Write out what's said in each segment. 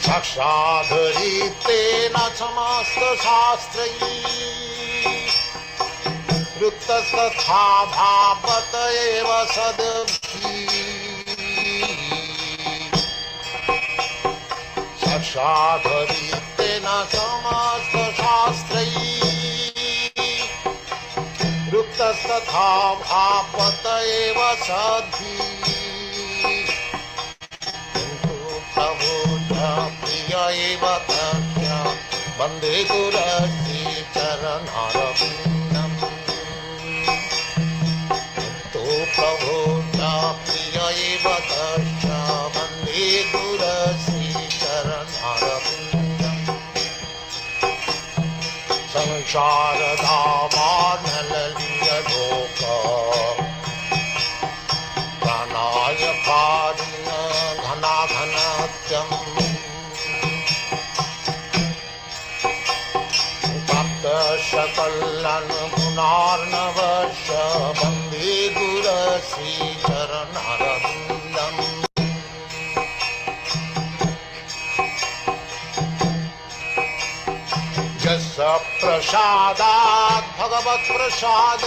साक्षाधरितेन समस्तशास्त्रैः वृत्तस्तथा भावत एव सद्भिः साक्षाधरितेन समस्तशास्त्रैः वृत्तस्तथा भावत एव सद्भिः एव तस्य वन्दे गुरस्य चरणारविन्दम् तो प्रभो प्रिय एव तस्य वन्दे गुरस्य चरणारविन्दम् संसारधामानललियलोक प्राणाय पारिण घनाघनत्यम् सकलन गुणार्णवश वन्दे गुरश्री चरणारविन्दम् यस्य प्रसादात् भगवत्प्रसाद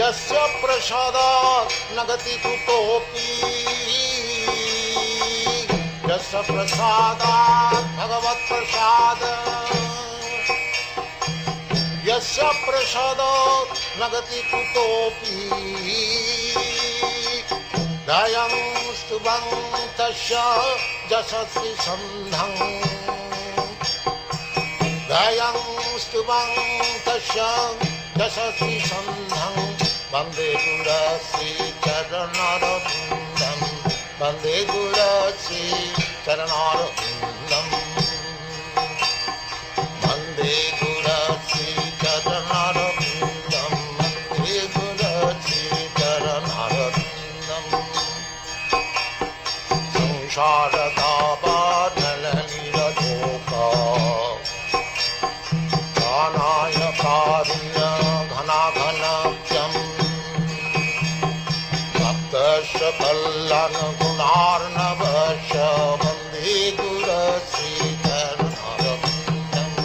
यस्य प्रसादात् न गति कुतोऽपि यस्य प्रसादात् भगवत्प्रसाद यस्य प्रसादात् न गति कुतोऽपि दयं स्तुवं तस्य यशस्वी सन्धं दयं स्तुवं तस्य यशस्वी सन्धं वन्दे गुरश्री चरणारविन्दम् वन्दे गुरश्री चरणारविन्दम् वन्दे गुरश्री चरणारविन्दम् वन्दे गुरश्री चरणारविन्दम् संसारदावानलनिरलोक प्राणाय पारिय घनाघनत्यम् कल्याण गुणार्णवश वन्दे गुरश्री चरणारविन्दम्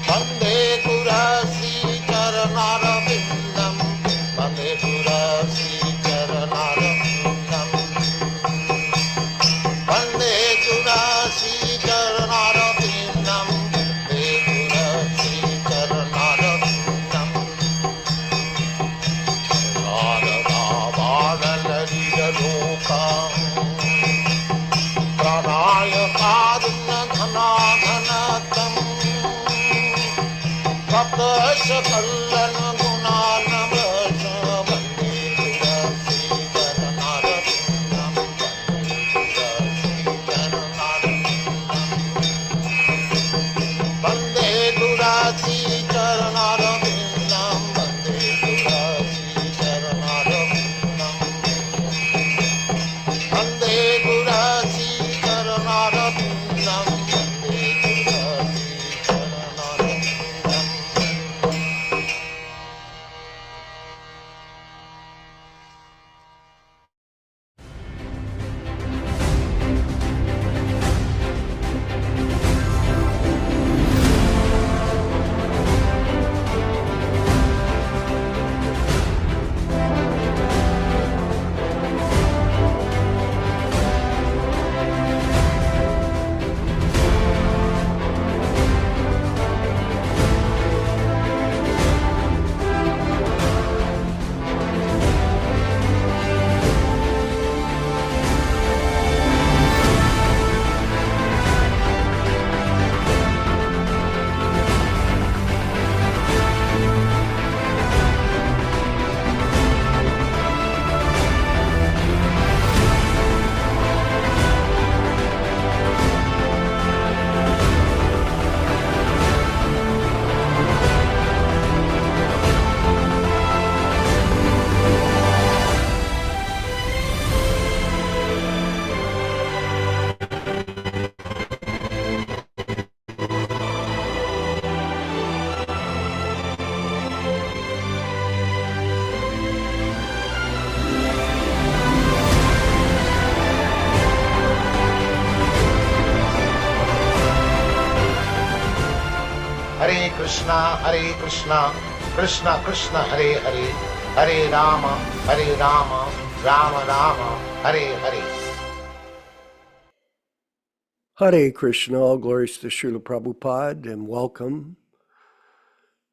वन्दे गुरश्री चरणारविन्दम् वन्दे गुरश्री चरणारविन्दम् वन्दे गुरश्री चरणारविन्दम् वन्दे गुरश्री चरणारविन्दम् प्राणाय कारुण्य घनाघनतम् भक्तस्य कल्याण गुणार्णवश वन्दे गुरश्री चरणारविन्दम् वन्दे गुरश्री चरणारविन्दम् वन्दे गुरश्री चरणारविन्दम् वन्दे गुरश्री चरणारविन्दम् वन्दे गुरश्री चरणारविन्दम् Krishna, Krishna Krishna, Hare Hare, Hare Rama, Rama Rama, Hare Hare. Hare Krishna, all glories to Srila Prabhupada, and welcome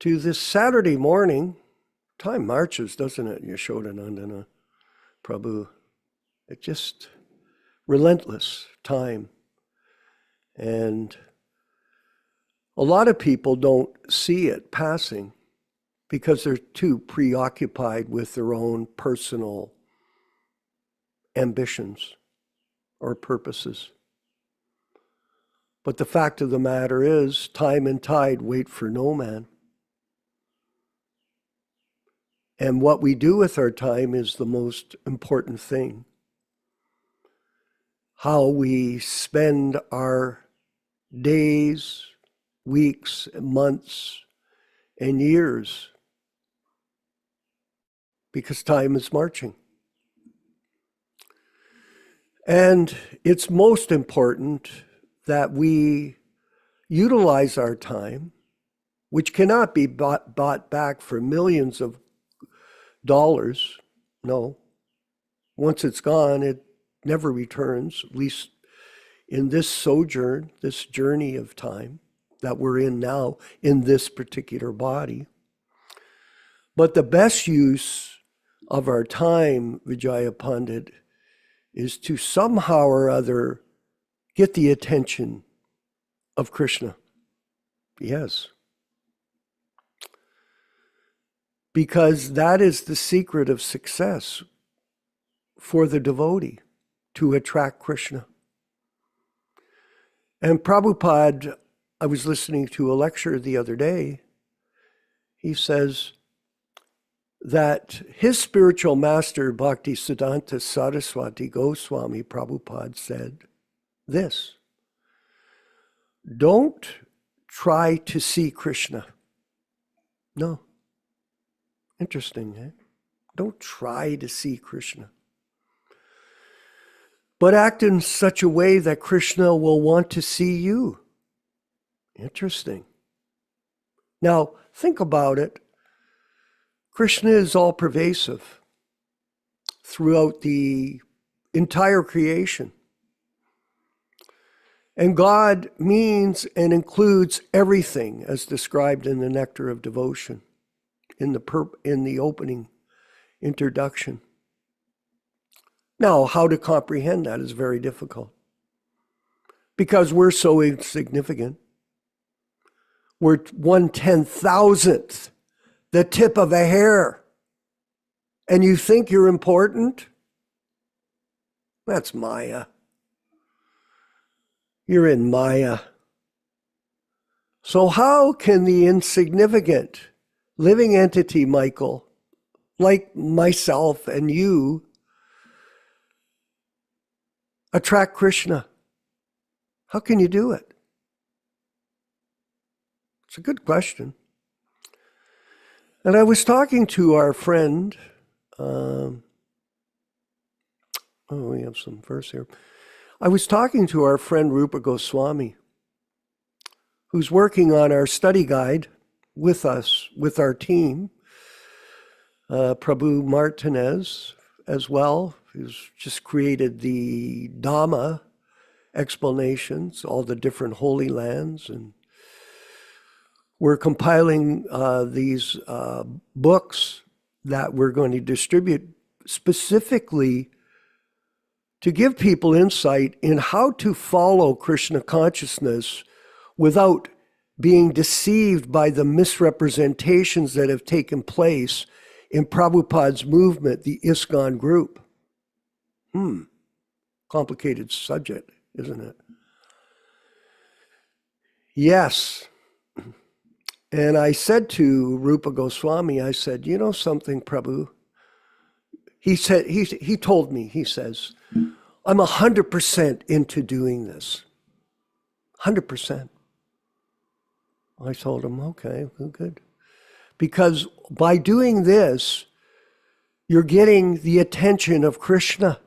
to this Saturday morning. Time marches, doesn't it, Yaśodā-nandana Prabhu? It's just relentless time. And a lot of people don't see it passing because they're too preoccupied with their own personal ambitions or purposes. But the fact of the matter is, time and tide wait for no man. And what we do with our time is the most important thing. How we spend our days, weeks, months, and years, because time is marching. And it's most important that we utilize our time, which cannot be bought back for millions of dollars. No. Once it's gone, it never returns, at least in this sojourn, this journey of time that we're in now in this particular body. But the best use of our time, Vijaya Pandit, is to somehow or other get the attention of Krishna. Yes. Because that is the secret of success for the devotee, to attract Krishna. And Prabhupada, I was listening to a lecture the other day, he says that his spiritual master, Bhaktisiddhanta Saraswati Goswami Prabhupada, said this: don't try to see Krishna. No. Interesting, eh? Don't try to see Krishna. But act in such a way that Krishna will want to see you. Interesting. Now, think about it. Krishna is all pervasive throughout the entire creation. And God means and includes everything as described in the Nectar of Devotion, in the opening introduction. Now, how to comprehend that is very difficult because we're so insignificant. We're 1/10,000th, the tip of a hair. And you think you're important? That's Maya. You're in Maya. So how can the insignificant living entity, Michael, like myself and you, attract Krishna? How can you do it? It's a good question. And I was talking to our friend, we have some verse here. I was talking to our friend Rupa Goswami, who's working on our study guide with us, with our team. Prabhu Martinez as well, who's just created the Dhamma explanations, all the different holy lands. And we're compiling these books that we're going to distribute specifically to give people insight in how to follow Krishna consciousness without being deceived by the misrepresentations that have taken place in Prabhupada's movement, the ISKCON group. Complicated subject, isn't it? Yes. And I said to Rupa Goswami, I said, you know something, Prabhu? He said, he told me, he says, I'm 100% into doing this. 100%. I told him, okay, good. Because by doing this, you're getting the attention of Krishna.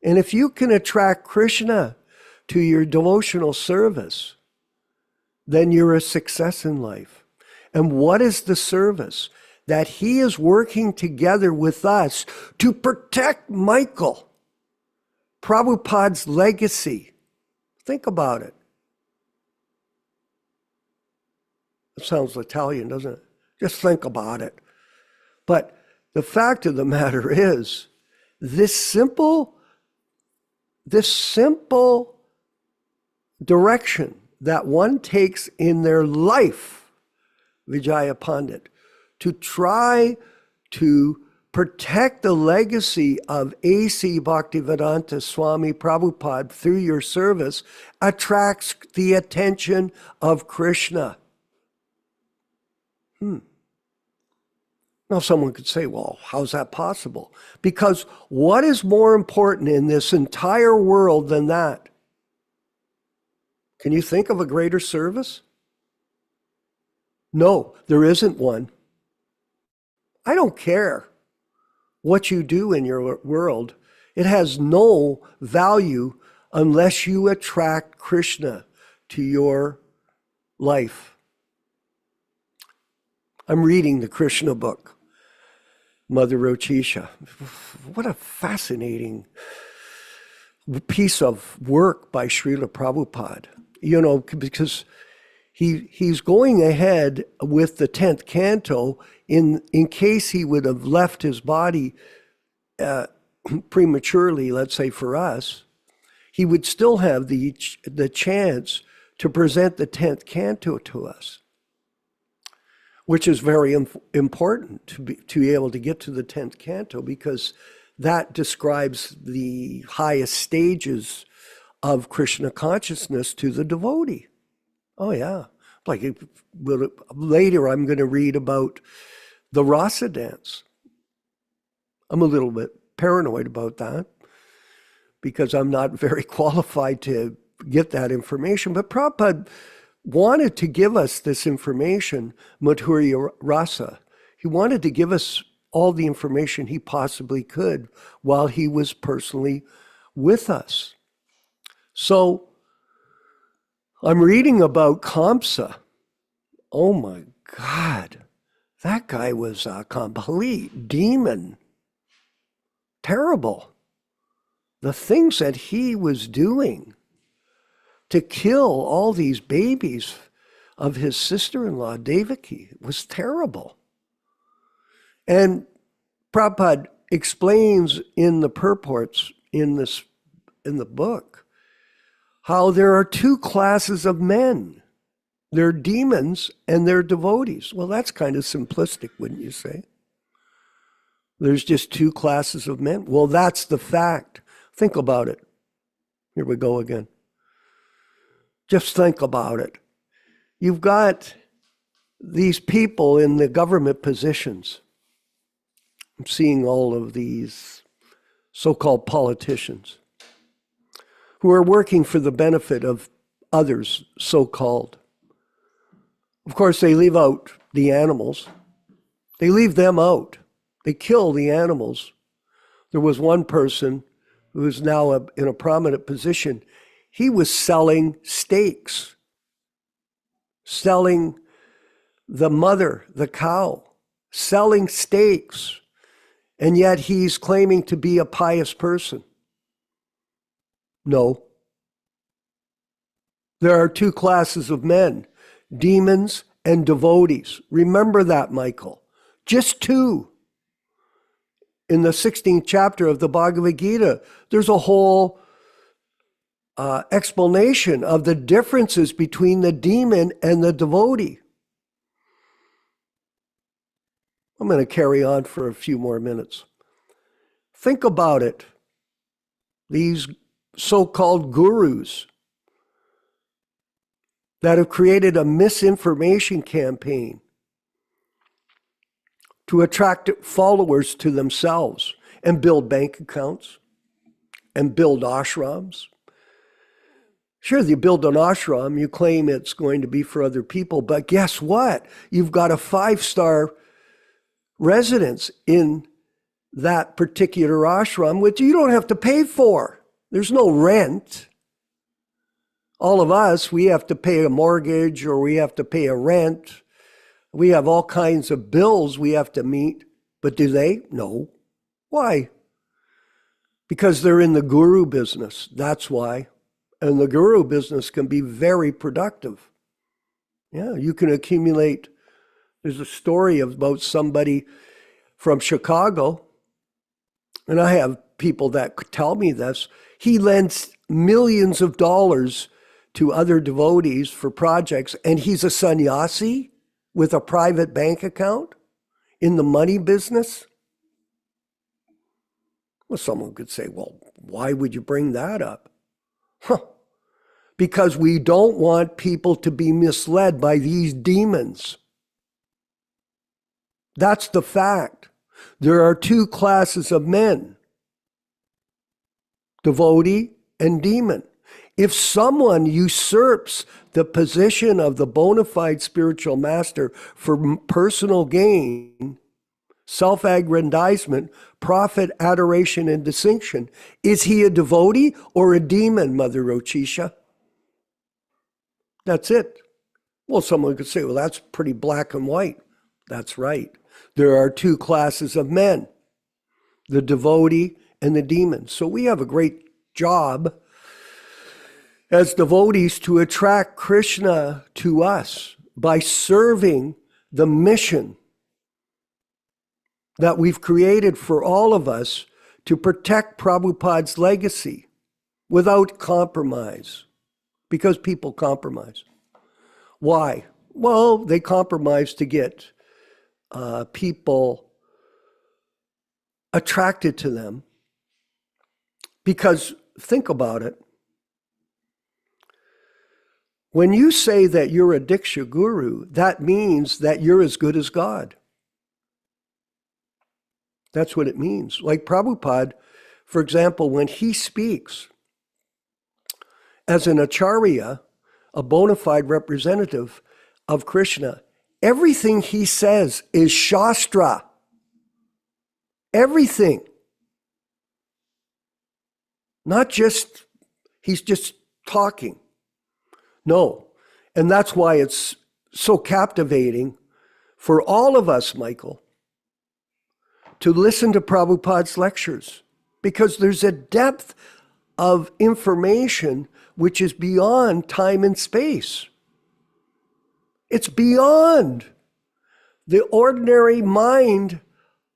And if you can attract Krishna to your devotional service, then you're a success in life. And what is the service? That he is working together with us to protect Michael, Prabhupada's legacy. Think about it. It sounds Italian, doesn't it? Just think about it. But the fact of the matter is, this simple direction that one takes in their life, Vijaya Pandit, to try to protect the legacy of A.C. Bhaktivedanta Swami Prabhupāda through your service attracts the attention of Krishna. Now someone could say, well, how's that possible? Because what is more important in this entire world than that? Can you think of a greater service? No, there isn't one. I don't care what you do in your world. It has no value unless you attract Krishna to your life. I'm reading the Krishna book, Mother Rotisha. What a fascinating piece of work by Srila Prabhupada. You know, because he's going ahead with the 10th canto in case he would have left his body prematurely, let's say for us, he would still have the chance to present the 10th canto to us, which is very important to be able to get to the 10th canto, because that describes the highest stages of Krishna consciousness to the devotee. Oh yeah. Like later I'm going to read about the rasa dance. I'm a little bit paranoid about that because I'm not very qualified to get that information. But Prabhupada wanted to give us this information, Madhurya Rasa. He wanted to give us all the information he possibly could while he was personally with us. So I'm reading about Kamsa. Oh my God, that guy was a complete demon. Terrible. The things that he was doing to kill all these babies of his sister-in-law, Devaki, was terrible. And Prabhupada explains in the purports in the book how there are two classes of men. They're demons and they're devotees. Well, that's kind of simplistic, wouldn't you say? There's just two classes of men. Well, that's the fact. Think about it. Here we go again. Just think about it. You've got these people in the government positions. I'm seeing all of these so-called politicians who are working for the benefit of others, so-called. Of course, they leave out the animals. They leave them out. They kill the animals. There was one person who is now in a prominent position. He was selling steaks, selling the mother, the cow, selling steaks, and yet he's claiming to be a pious person. No. There are two classes of men, demons and devotees. Remember that, Michael. Just two. In the 16th chapter of the Bhagavad-gītā, there's a whole explanation of the differences between the demon and the devotee. I'm going to carry on for a few more minutes. Think about it. These so-called gurus that have created a misinformation campaign to attract followers to themselves and build bank accounts and build ashrams. Sure, you build an ashram, you claim it's going to be for other people, but guess what? You've got a 5-star residence in that particular ashram, which you don't have to pay for. There's no rent. All of us, we have to pay a mortgage or we have to pay a rent. We have all kinds of bills we have to meet. But do they? No. Why? Because they're in the guru business. That's why. And the guru business can be very productive. Yeah, you can accumulate. There's a story about somebody from Chicago, and I have people that tell me this. He lends millions of dollars to other devotees for projects, and he's a sannyasi with a private bank account in the money business. Well, someone could say, well, why would you bring that up? Because we don't want people to be misled by these demons. That's the fact. There are two classes of men, devotee and demon. If someone usurps the position of the bona fide spiritual master for personal gain, self-aggrandizement, profit, adoration, and distinction, is he a devotee or a demon, Mother Rochisha? That's it. Well, someone could say, well, that's pretty black and white. That's right. There are two classes of men, the devotee and the demon. So we have a great job as devotees to attract Krishna to us by serving the mission that we've created for all of us to protect Prabhupada's legacy without compromise, because people compromise. Why? Well, they compromise to get people attracted to them, because think about it. When you say that you're a Diksha Guru, that means that you're as good as God. That's what it means. Like Prabhupada, for example, when he speaks as an Acharya, a bona fide representative of Krishna, everything he says is Shastra. Everything. Not just, he's just talking. No. And that's why it's so captivating for all of us, Michael, to listen to Prabhupada's lectures, because there's a depth of information which is beyond time and space. It's beyond the ordinary mind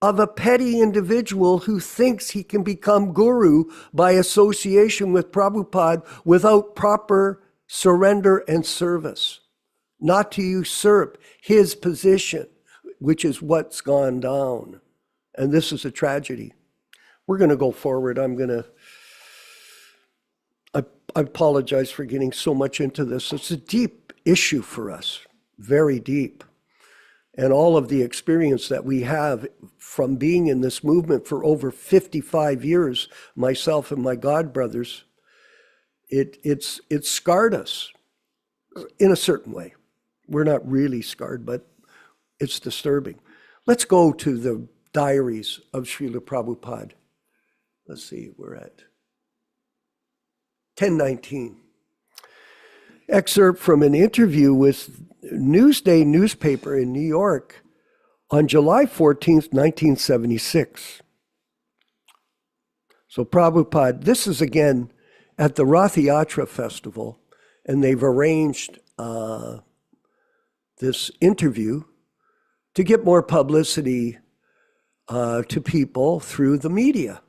of a petty individual who thinks he can become guru by association with Prabhupada without proper surrender and service, not to usurp his position, which is what's gone down. And this is a tragedy. We're going to go forward. I apologize for getting so much into this. It's a deep issue for us, very deep. And all of the experience that we have from being in this movement for over 55 years, myself and my godbrothers, it's scarred us in a certain way. We're not really scarred, but it's disturbing. Let's go to the diaries of Srila Prabhupada. Let's see, we're at 1019. Excerpt from an interview with Newsday newspaper in New York on July 14th, 1976. So Prabhupada, this is again at the Rath-Yatra festival, and they've arranged this interview to get more publicity to people through the media.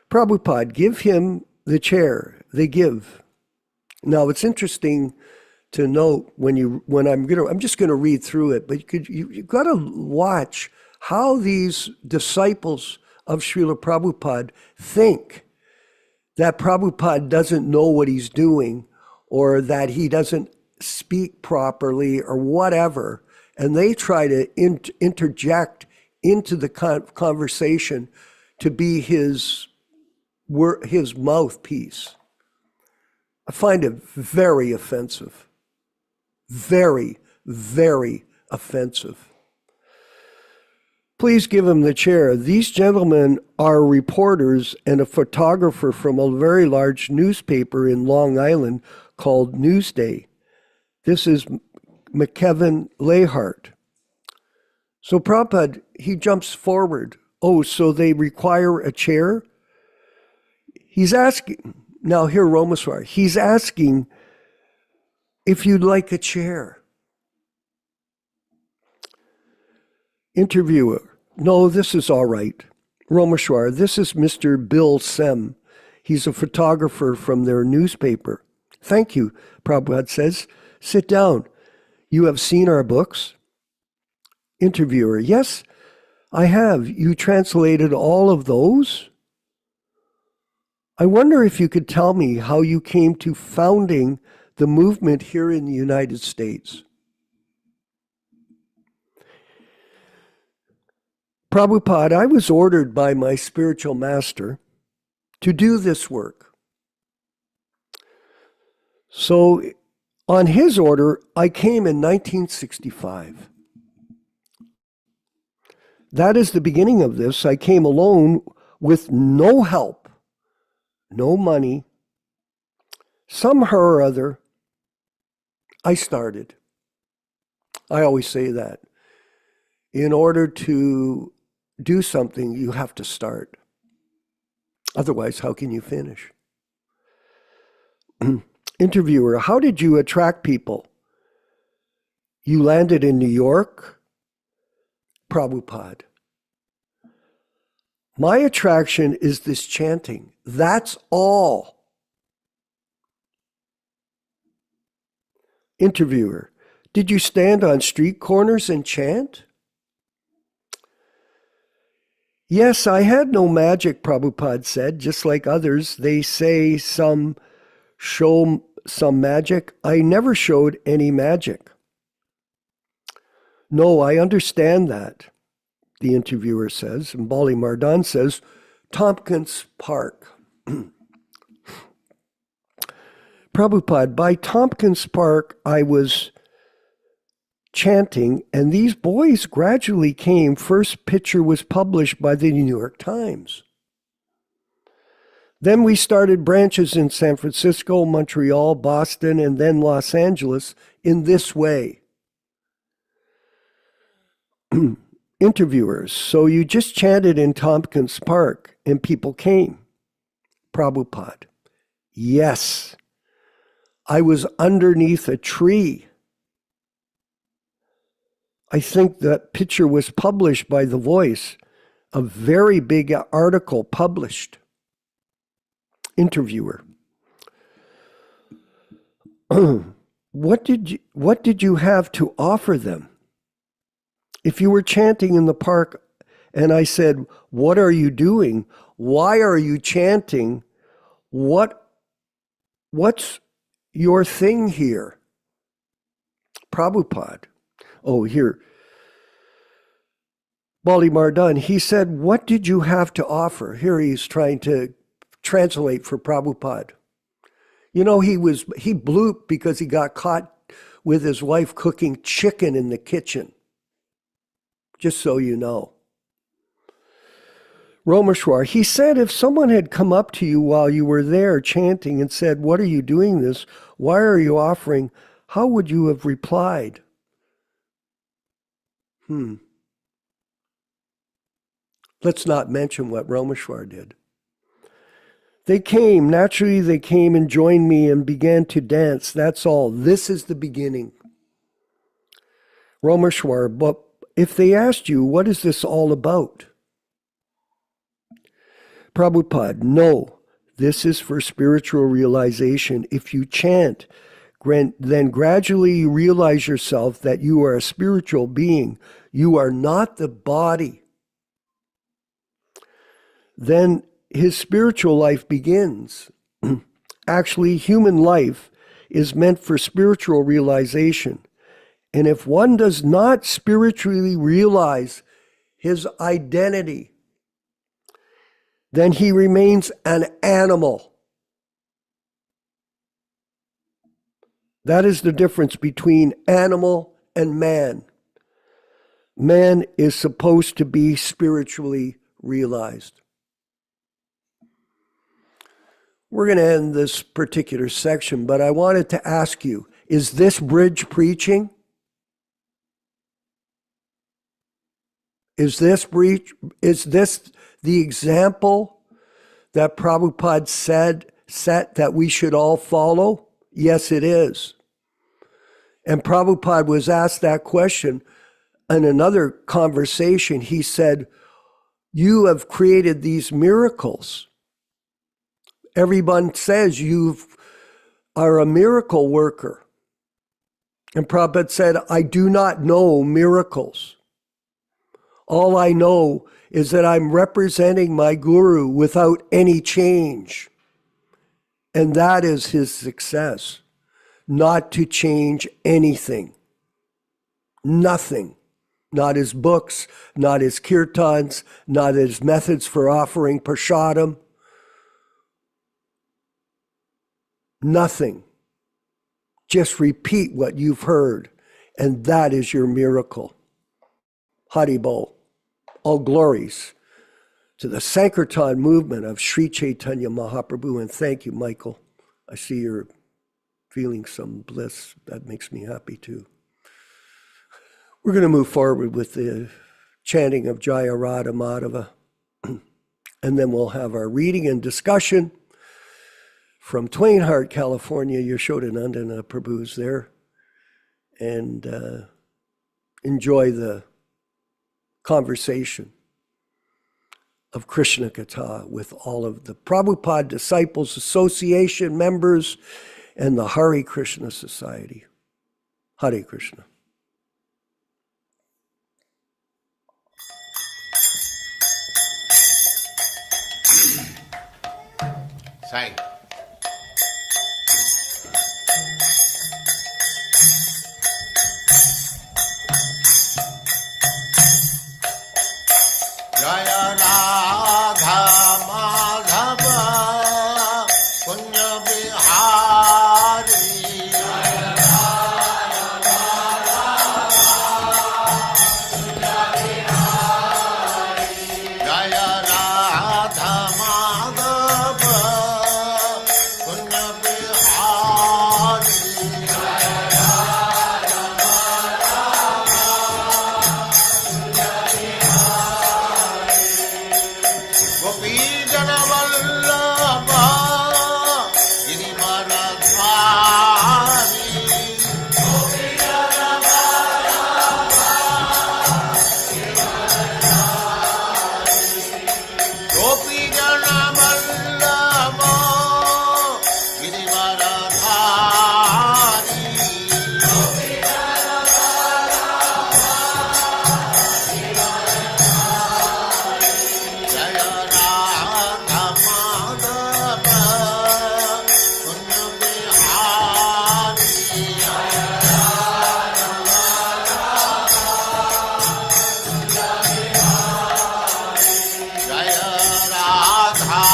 Prabhupada, give him the chair. They give. Now it's interesting to note I'm just going to read through it, but you've got to watch how these disciples of Srila Prabhupada think that Prabhupada doesn't know what he's doing, or that he doesn't speak properly, or whatever. And they try to interject into the conversation to be his mouthpiece. I find it very offensive. Very, very offensive. Please give him the chair. These gentlemen are reporters and a photographer from a very large newspaper in Long Island called Newsday. This is McKevin Lahart. So Prabhupada, he jumps forward. Oh, so they require a chair? He's asking, now here Romaswar, he's asking if you'd like a chair. Interviewer, no, this is all right. Romeshwar, this is Mr. Bill Sem. He's a photographer from their newspaper. Thank you, Prabhupada says. Sit down. You have seen our books? Interviewer, yes, I have. You translated all of those? I wonder if you could tell me how you came to founding the movement here in the United States. Prabhupada, I was ordered by my spiritual master to do this work. So on his order, I came in 1965. That is the beginning of this. I came alone with no help, no money. Somehow or other, I started. I always say that. In order to do something, you have to start. Otherwise, how can you finish? Interviewer, how did you attract people? You landed in New York? Prabhupada. My attraction is this chanting. That's all. Interviewer, did you stand on street corners and chant? Yes, I had no magic, Prabhupada said. Just like others, they say some show some magic. I never showed any magic. No, I understand that, the interviewer says. And Bali Mardan says, Tompkins Park. Prabhupada, by Tompkins Park, I was chanting, and these boys gradually came. First picture was published by the New York Times. Then we started branches in San Francisco, Montreal, Boston, and then Los Angeles in this way. Interviewers, so you just chanted in Tompkins Park and people came. Prabhupada, yes, I was underneath a tree. I think that picture was published by The Voice, a very big article published. Interviewer, what did you have to offer them? If you were chanting in the park and I said, what are you doing? Why are you chanting? What's your thing here? Prabhupada. Oh, here. Bali Mardan, he said, what did you have to offer? Here he's trying to translate for Prabhupada. You know, he blooped because he got caught with his wife cooking chicken in the kitchen. Just so you know. Romeshwar, he said if someone had come up to you while you were there chanting and said, what are you doing this? Why are you offering? How would you have replied? Let's not mention what Romeshwar did. They came, naturally they came and joined me and began to dance. That's all. This is the beginning. Romeshwar, but if they asked you, what is this all about? Prabhupada, no, this is for spiritual realization. If you chant, then gradually you realize yourself that you are a spiritual being. You are not the body. Then his spiritual life begins. Actually, human life is meant for spiritual realization. And if one does not spiritually realize his identity, then he remains an animal. That is the difference between animal and man. man is supposed to be spiritually realized. We're going to end this particular section, but I wanted to ask you, is this bridge preaching? Is this the example that Prabhupada set that we should all follow? Yes, it is. And Prabhupada was asked that question in another conversation. He said, you have created these miracles. Everyone says you are a miracle worker. And Prabhupada said, I do not know miracles. All I know is that I'm representing my guru without any change. And that is his success, not to change anything. Nothing. Not his books, not his kirtans, not his methods for offering prasadam. Nothing. Just repeat what you've heard, and that is your miracle. Haribol. All glories to the Sankirtan movement of Sri Chaitanya Mahaprabhu. And thank you, Michael. I see you're feeling some bliss. That makes me happy too. We're going to move forward with the chanting of Jaya Radha Madhava. And then we'll have our reading and discussion from Twain Harte, California. Yaśodā-nandana Prabhu's there. And enjoy the conversation of Krishna Katha with all of the Prabhupada Disciples Association members and the Hare Krishna Society. Hare Krishna. Sai. Jaya Radha Madhava Punya Bihari. Jaya Radha Madhava Punya Bihari. Gopi Jana Vallabha Girivaradhari. Gopi Jana Vallabha Girivaradhari. Gopi Jana Vallabha Girivaradhari. Gopi Jana Jaya Radha Madhava Punya Bihari. Jaya Radha Madhava Punya Bihari. Jaya Radha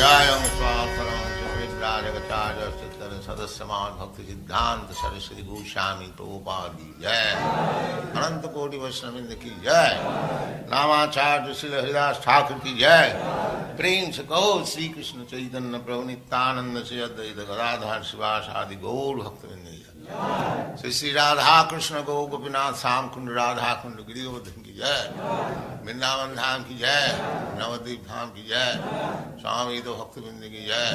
Jayam Swasaram Shrivrajagacharya Siddhara Sadasyaman Bhakti Siddhanta Saraswati Goswami Prabhupada ki Jai. Ananta Koti Vaishnavindra ki Jai. Namacharya Srila Haridas Thakur ki Jai. Prem se kaho Sri Krishna Chaitanya Prabhu Nityananda Sri Advaita Gadadhar Sivasadi Gaur Bhaktivinoda ki Jai. Sri Radha Krishna Go Gopinath Sam Kund Radha Kund Giri Govardhan ki Jai. Vrindavan Dham ki Jai. Navadvip Dham ki Jai. Swami Bhaktivinoda ki Jai.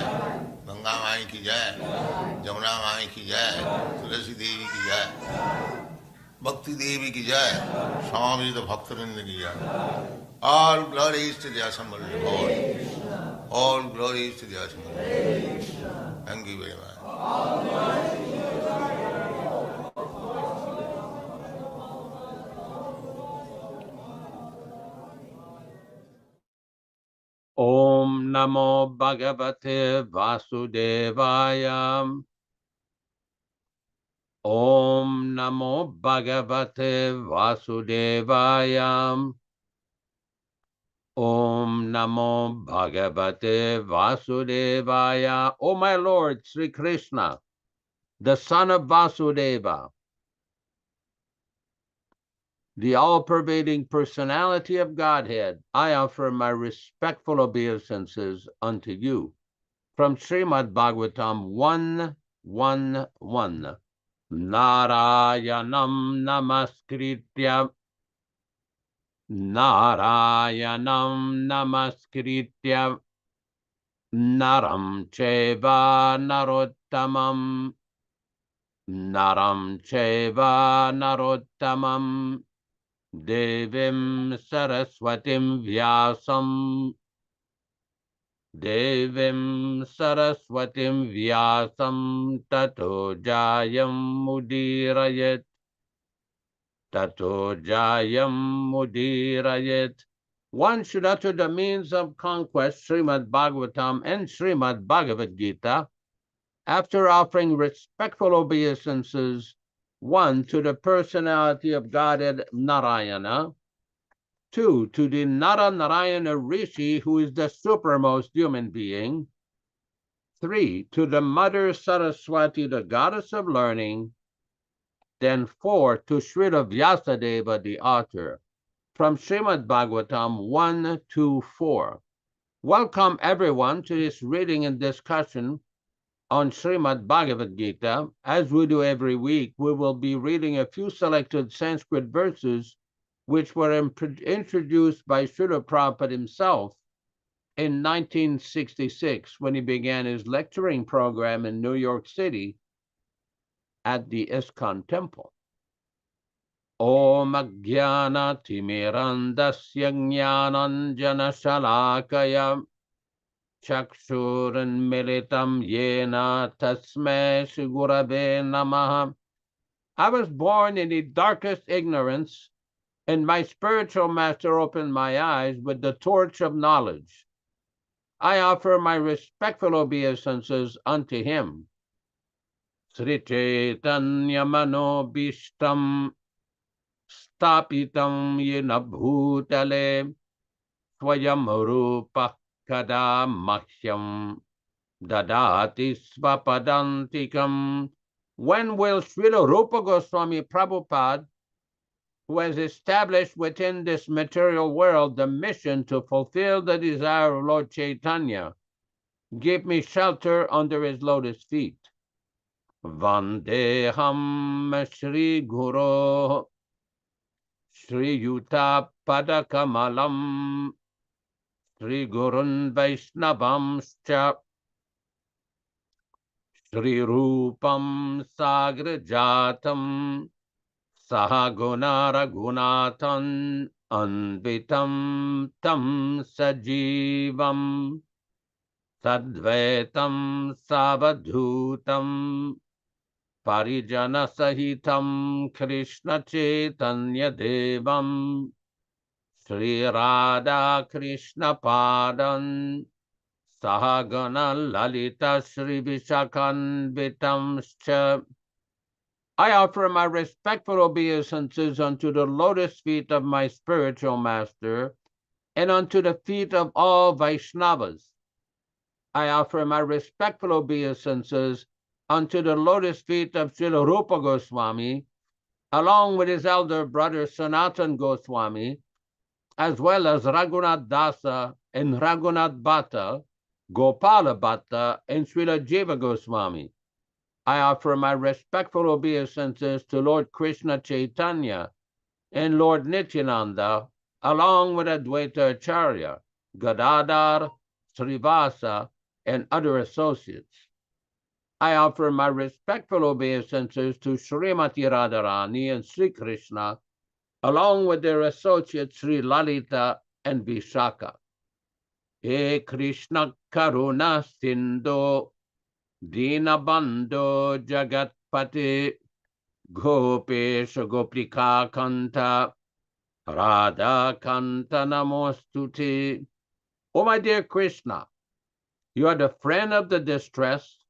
Ganga Mai ki Jai. Jamuna Mai ki Jai. Tulasi Devi ki Jai. Bhakti Devi ki Jai. Swami Bhaktivinoda ki Jai. All glories to the assembled Lord. All glories to the assembled Lord. Thank you very much. Om Namo Bhagavate Vasudevaya. Om Namo Bhagavate Vasudevaya. Om Namo Bhagavate Vasudevaya. O my Lord Sri Krishna, the son of Vasudeva, the all-pervading personality of Godhead, I offer my respectful obeisances unto you. From Srimad Bhagavatam 1:1:1. Narayanam namaskritya naram cheva narottamam devim saraswatim vyasam tato jayam mudirayet. One should utter the means of conquest, Srimad Bhagavatam and Srimad Bhagavad-gītā, after offering respectful obeisances, 1, to the personality of Godhead Narayana, 2, to the Narayana Rishi, who is the supermost human being, 3, to the Mother Saraswati, the goddess of learning, then 4, to Srila Vyasadeva, the author. From Srimad Bhagavatam 1-4. Welcome everyone to this reading and discussion on Srimad Bhagavad-gītā. As we do every week, we will be reading a few selected Sanskrit verses which were introduced by Srila Prabhupada himself in 1966 when he began his lecturing program in New York City at the ISKCON temple. Om Ajnana Timirandasya Jnananjana Shalakaya Chakshuran Militam Yena Tasmai Shri Gurave Namaha. I was born in the darkest ignorance, and my spiritual master opened my eyes with the torch of knowledge. I offer my respectful obeisances unto him. Sri Chaitanya Manobishtam Stapitam Yena Bhutale Swayam Rupa Kada Makhyam Dadati Svapadantikam. When will Srila Rupa Goswami Prabhupada, who has established within this material world the mission to fulfill the desire of Lord Chaitanya, give me shelter under his lotus feet? Vandeham Shri Guru Shri Yuta Padakamalam Shri Gurun Vaishnavamscha Shri Rupam Sagrajatam Sahaguna Raghunathan Anvitam Tam Sajivam Sadvaitam Savadhutam Parijana Sahitam Krishna Chaitanya Devam Sri Radha Krishna Padan Sahagana Lalita Shri Vishakanvitamscha. I offer my respectful obeisances unto the lotus feet of my spiritual master and unto the feet of all Vaishnavas. I offer my respectful obeisances unto the lotus feet of Srila Rupa Goswami, along with his elder brother Sanatan Goswami, as well as Raghunath Dasa and Raghunath Bhatta, Gopala Bhatta, and Srila Jiva Goswami. I offer my respectful obeisances to Lord Krishna Chaitanya and Lord Nityananda, along with Advaita-Ācārya, Gadadhar, Srivasa, and other associates. I offer my respectful obeisances to Srimati Radharani and Sri Krishna, along with their associates Sri Lalita and Vishaka. He Krishna Karuna Sindhu Dinabandhu Jagatpati Gopesha Gopika Kanta Radha Kanta Namostuti. Oh, my dear Krishna, you are the friend of the distressed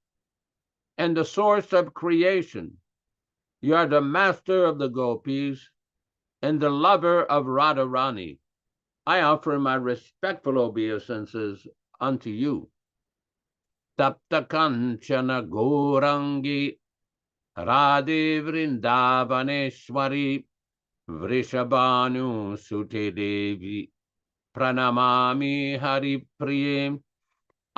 and the source of creation. You are the master of the gopis and the lover of Radharani. I offer my respectful obeisances unto you. Tapta Kanchana Gourangi Radhe Vrindavaneshwari Vrishabhanu Sute Devi Pranamami Hari Priye.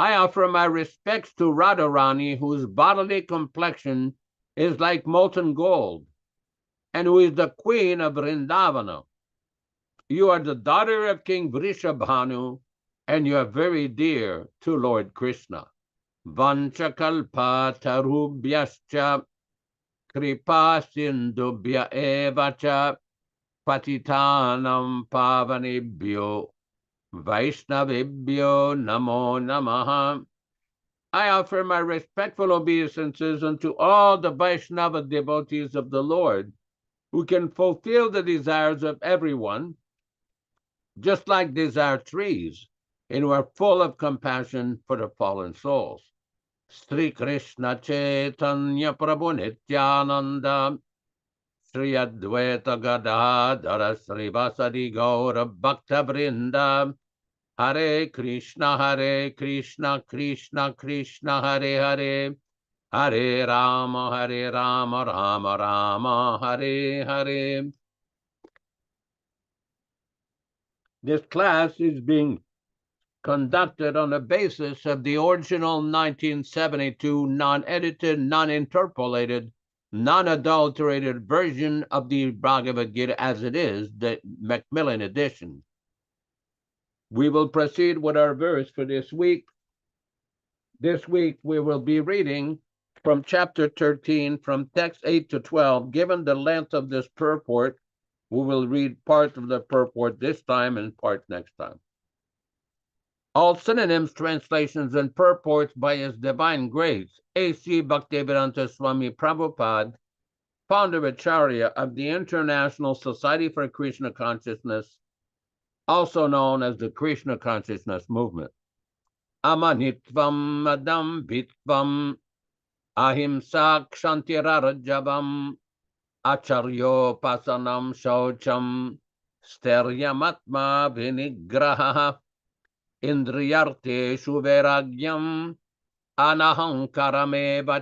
I offer my respects to Radharani, whose bodily complexion is like molten gold, and who is the queen of Vrindavana. You are the daughter of King Vrishabhanu, and you are very dear to Lord Krishna. Vanchakalpa tarubhyascha kripa sindubhya evacha patitanam pavanebhyo Vaishnavebhyo namo namaha. I offer my respectful obeisances unto all the Vaishnava devotees of the Lord, who can fulfill the desires of everyone, just like desire trees, and who are full of compassion for the fallen souls. Sri Krishna Chaitanya Prabhu Nityananda Sri Advaita Gadadhara Srivasadi Gaura Bhakta Vrinda Hare Krishna Krishna Krishna Hare Hare Hare Rama Rama Rama Hare Hare. This class is being conducted on the basis of the original 1972 non-edited, non-interpolated, non-adulterated version of the Bhagavad-gītā As It Is, the Macmillan edition. We will proceed with our verse for this week. This week we will be reading from chapter 13, from text 8 to 12. Given the length of this purport, we will read part of the purport this time and part next time. All synonyms, translations, and purports by His Divine Grace A.C. Bhaktivedanta Swami Prabhupāda, Founder-Ācārya of the International Society for Krishna Consciousness, also known as the Krishna Consciousness Movement. Amanitvam adambitvam ahimsa kshantirarjavam acharyopasanam shaucham steryamatma vinigraha indriyarteshu vairagyam anahankarameva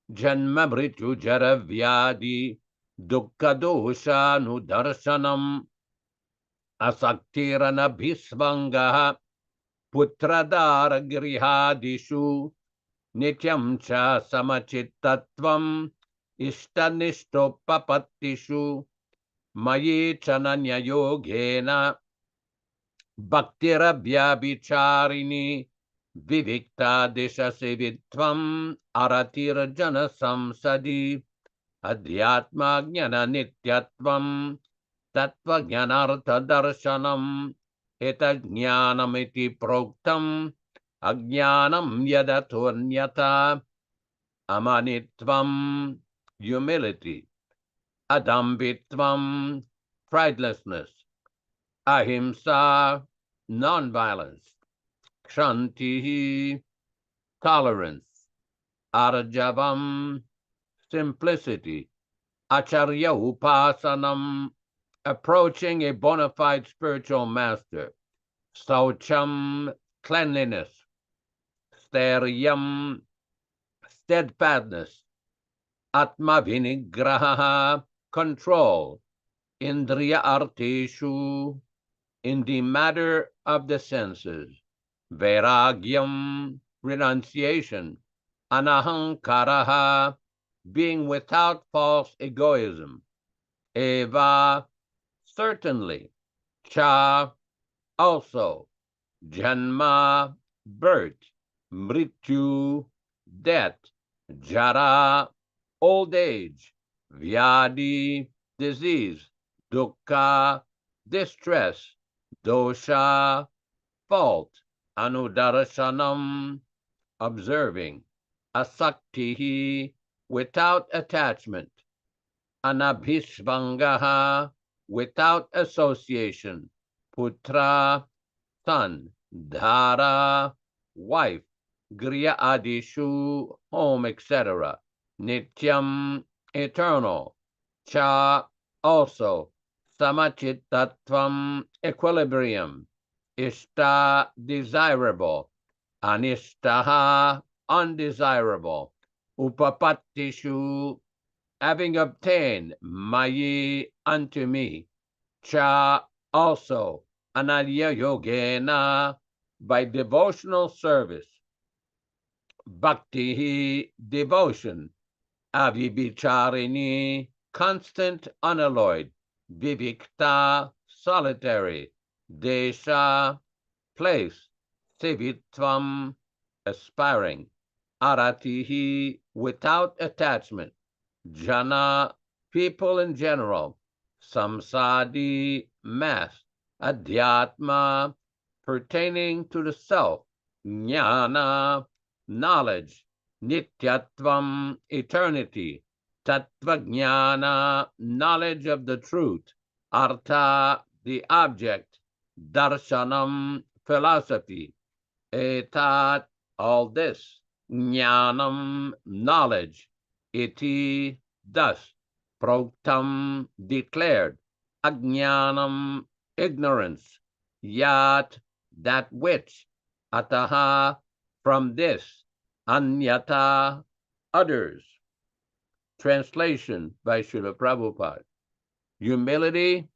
janma mrityu jara vyadi dukkha dosha nudarshanam asaktirana bhisvanga putradara grihadishu nityam cha samachittatvam ishtanishtoppapattishu mayi chananya yogena bhaktirabhyabicharini vivikta deshasevitvam aratirjana samsadi adhyatma jnana nityatvam tattva jnanartha darshanam etajnanamiti proktam ajnanam yadatonyata amanitvam humility, adambitvam pridelessness, ahimsa nonviolence, kshanti tolerance, arjavam simplicity, acharya upasanam approaching a bona fide spiritual master, saucham cleanliness, Steryam, steadfastness. Atma vinigraha, control. Indriya artishu, in the matter of the senses. Vairagyam, renunciation. Anahankaraha, being without false egoism. Eva, certainly. Cha, also. Janma, birth. Mrityu, death. Jara, old age. Vyadi, disease. Dukkha, distress. Dosha, fault. Anudarshanam, observing. Asaktihi, without attachment. Anabhishvangaha, without association. Putra, son. Dhara, wife. Griya adishu, home, etc. Nityam, eternal. Cha, also. Samachittatvam, equilibrium. Ishta, desirable. Anishtaha, undesirable. Upapattishu, having obtained. Mayi, unto me. Cha, also. Anadya yogena, by devotional service. Bhakti, devotion. Avivicharini, constant, unalloyed. Vivikta, solitary. Desha, place. Sivitvam, aspiring. Aratihi, without attachment. Jana, people in general. Samsadi, mass. Adhyatma, pertaining to the self. Jnana, knowledge. Nityatvam, eternity. Tattvajnana, knowledge of the truth. Artha, the object. Darshanam, philosophy. Etat, all this. Jnanam, knowledge. Iti, thus. Proktam, declared. Ajnanam, ignorance. Yat, that which. Ataha, from this. Anyata, others. Translation by Srila Prabhupada. Humility,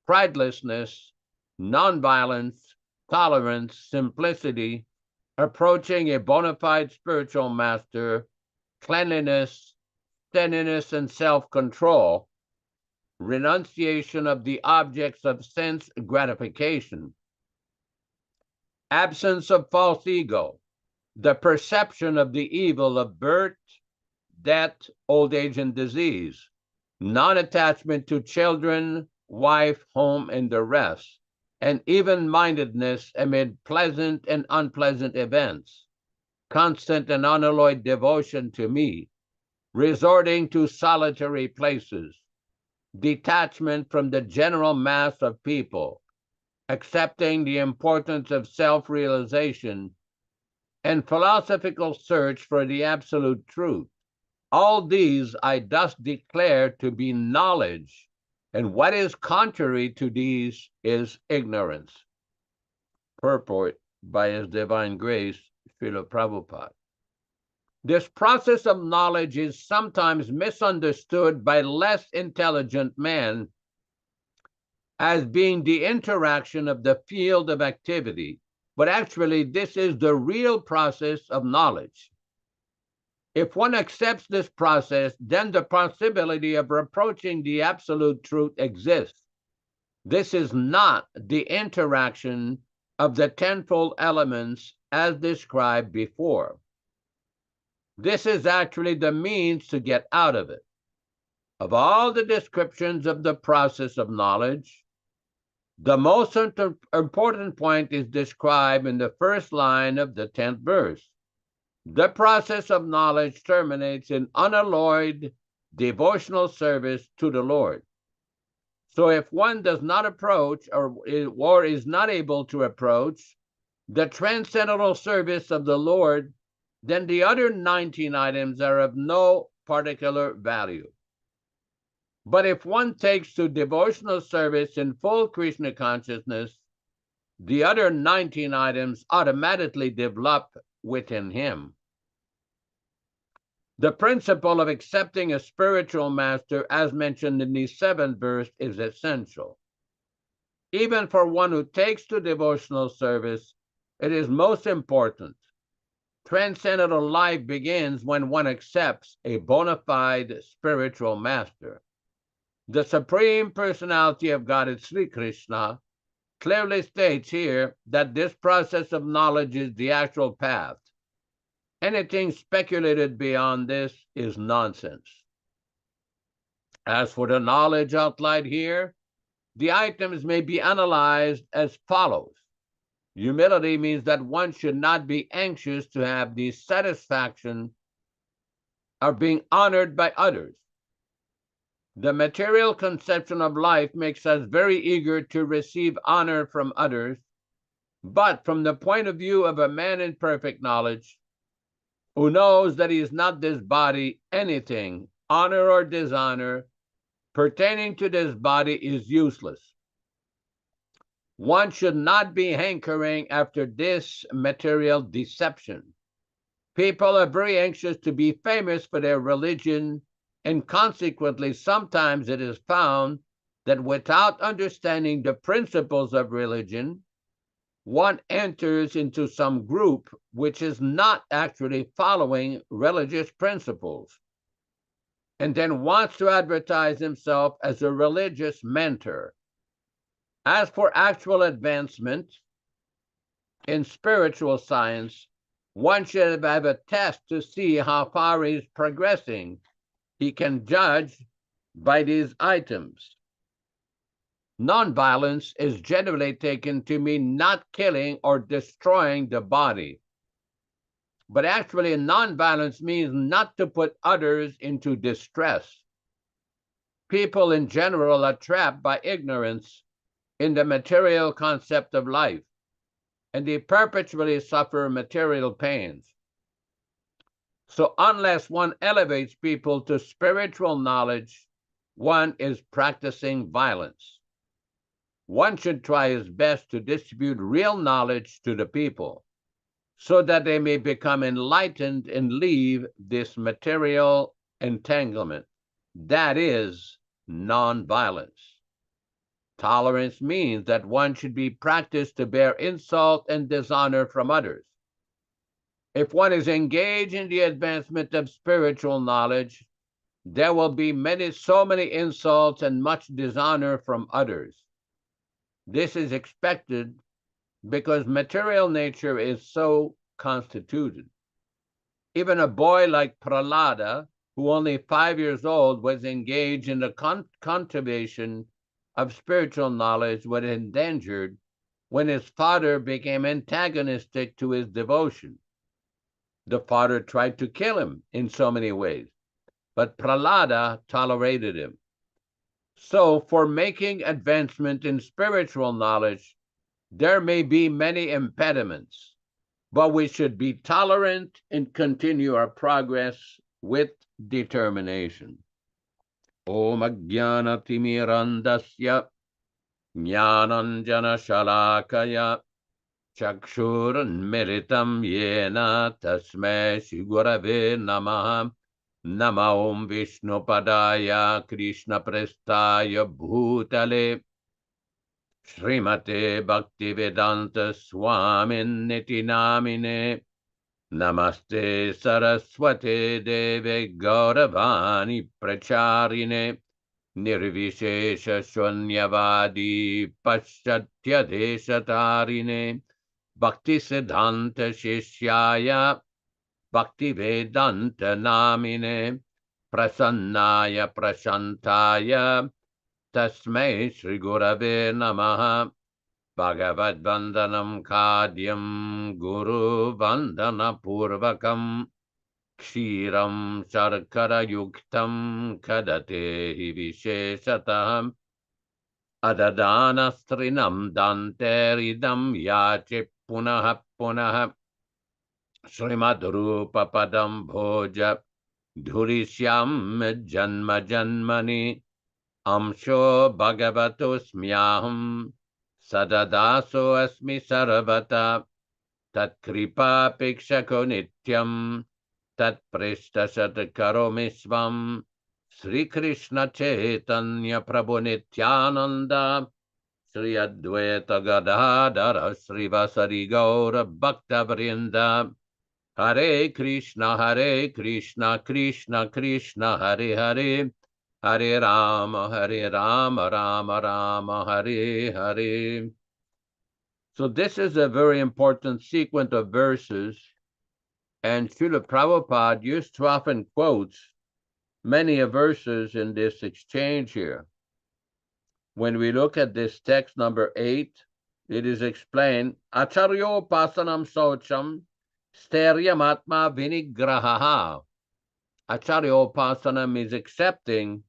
pridelessness, nonviolence, tolerance, simplicity, approaching a bona fide spiritual master, cleanliness, steadiness, and self-control, renunciation of the objects of sense gratification, absence of false ego, the perception of the evil of birth, death, old age, and disease, non-attachment to children, wife, home, and the rest, and even-mindedness amid pleasant and unpleasant events, constant and unalloyed devotion to me, resorting to solitary places, detachment from the general mass of people, accepting the importance of self-realization, and philosophical search for the absolute truth. All these I thus declare to be knowledge, and what is contrary to these is ignorance. Purport by His Divine Grace, Srila Prabhupada. This process of knowledge is sometimes misunderstood by less intelligent men as being the interaction of the field of activity, but actually this is the real process of knowledge. If one accepts this process, then the possibility of approaching the absolute truth exists. This is not the interaction of the tenfold elements as described before. This is actually the means to get out of it. Of all the descriptions of the process of knowledge, the most important point is described in the first line of the 10th verse. The process of knowledge terminates in unalloyed devotional service to the Lord. So if one does not approach or is not able to approach the transcendental service of the Lord, then the other 19 items are of no particular value. But if one takes to devotional service in full Krishna consciousness, the other 19 items automatically develop within him. The principle of accepting a spiritual master, as mentioned in the 7th verse, is essential. Even for one who takes to devotional service, it is most important. Transcendental life begins when one accepts a bona fide spiritual master. The Supreme Personality of Godhead, Sri Krishna, clearly states here that this process of knowledge is the actual path. Anything speculated beyond this is nonsense. As for the knowledge outlined here, the items may be analyzed as follows. Humility means that one should not be anxious to have the satisfaction of being honored by others. The material conception of life makes us very eager to receive honor from others, but from the point of view of a man in perfect knowledge, who knows that he is not this body, anything, honor or dishonor, pertaining to this body is useless. One should not be hankering after this material deception. People are very anxious to be famous for their religion, and consequently, sometimes it is found that without understanding the principles of religion, one enters into some group which is not actually following religious principles, and then wants to advertise himself as a religious mentor. As for actual advancement in spiritual science, one should have a test to see how far he is progressing. He can judge by these items. Nonviolence is generally taken to mean not killing or destroying the body. But actually, nonviolence means not to put others into distress. People in general are trapped by ignorance in the material concept of life, and they perpetually suffer material pains. So unless one elevates people to spiritual knowledge, one is practicing violence. One should try his best to distribute real knowledge to the people so that they may become enlightened and leave this material entanglement. That is nonviolence. Tolerance means that one should be practiced to bear insult and dishonor from others. If one is engaged in the advancement of spiritual knowledge, there will be so many insults and much dishonor from others. This is expected because material nature is so constituted. Even a boy like Prahlada, who only 5 years old, was engaged in the cultivation of spiritual knowledge, was endangered when his father became antagonistic to his devotion. The father tried to kill him in so many ways, but Prahlada tolerated him. So for making advancement in spiritual knowledge, there may be many impediments, but we should be tolerant and continue our progress with determination. Om Ajnana Timirandasya Jnananjana Shalakaya Chakshuranmiritam Yena Tasmai Shri Gurave Namaha. Nama Om Vishnupadaya Krishna Prestaya Bhutale Srimate Bhaktivedanta Swami Namine Namaste Saraswate Deve Gauravani Pracharine Nirvishesha Shunyavadi Paschatya Deshatarine Bhakti Siddhanta Shishyaya Bhaktivedanta Namine Prasannaya Prashantaya Tasmai Shri Gurave Namaha. Bhagavad Vandanam Kadyam Guru Vandana Purvakam Kshiram Sharkara Yuktam Kadatehi Visheshataham Adadana Strinam Danteridam Yache Punaha Punaha Srimad Rupa Padam Bhoja Dhurishyam Janma Janmani Amsho Bhagavatosmyaham Sadadaso Asmi Sarvata tat kripa pikshako nityam, tat prishtasat karomi svam, Sri Krishna Chaitanya Prabhu Nityananda, Sri Advaita Gadadara Srivasari Gaura Bhakta-vrinda, Hare Krishna, Krishna Krishna, Hare Hare, Hare Rama, Rama Rama, Hare Hare. So this is a very important sequence of verses, and Srila Prabhupada used to often quote many verses in this exchange here. When we look at this text number 8, it is explained, Acharyo pasanam socham steryamatma vinigrahaha. Acharyo pasanam is accepting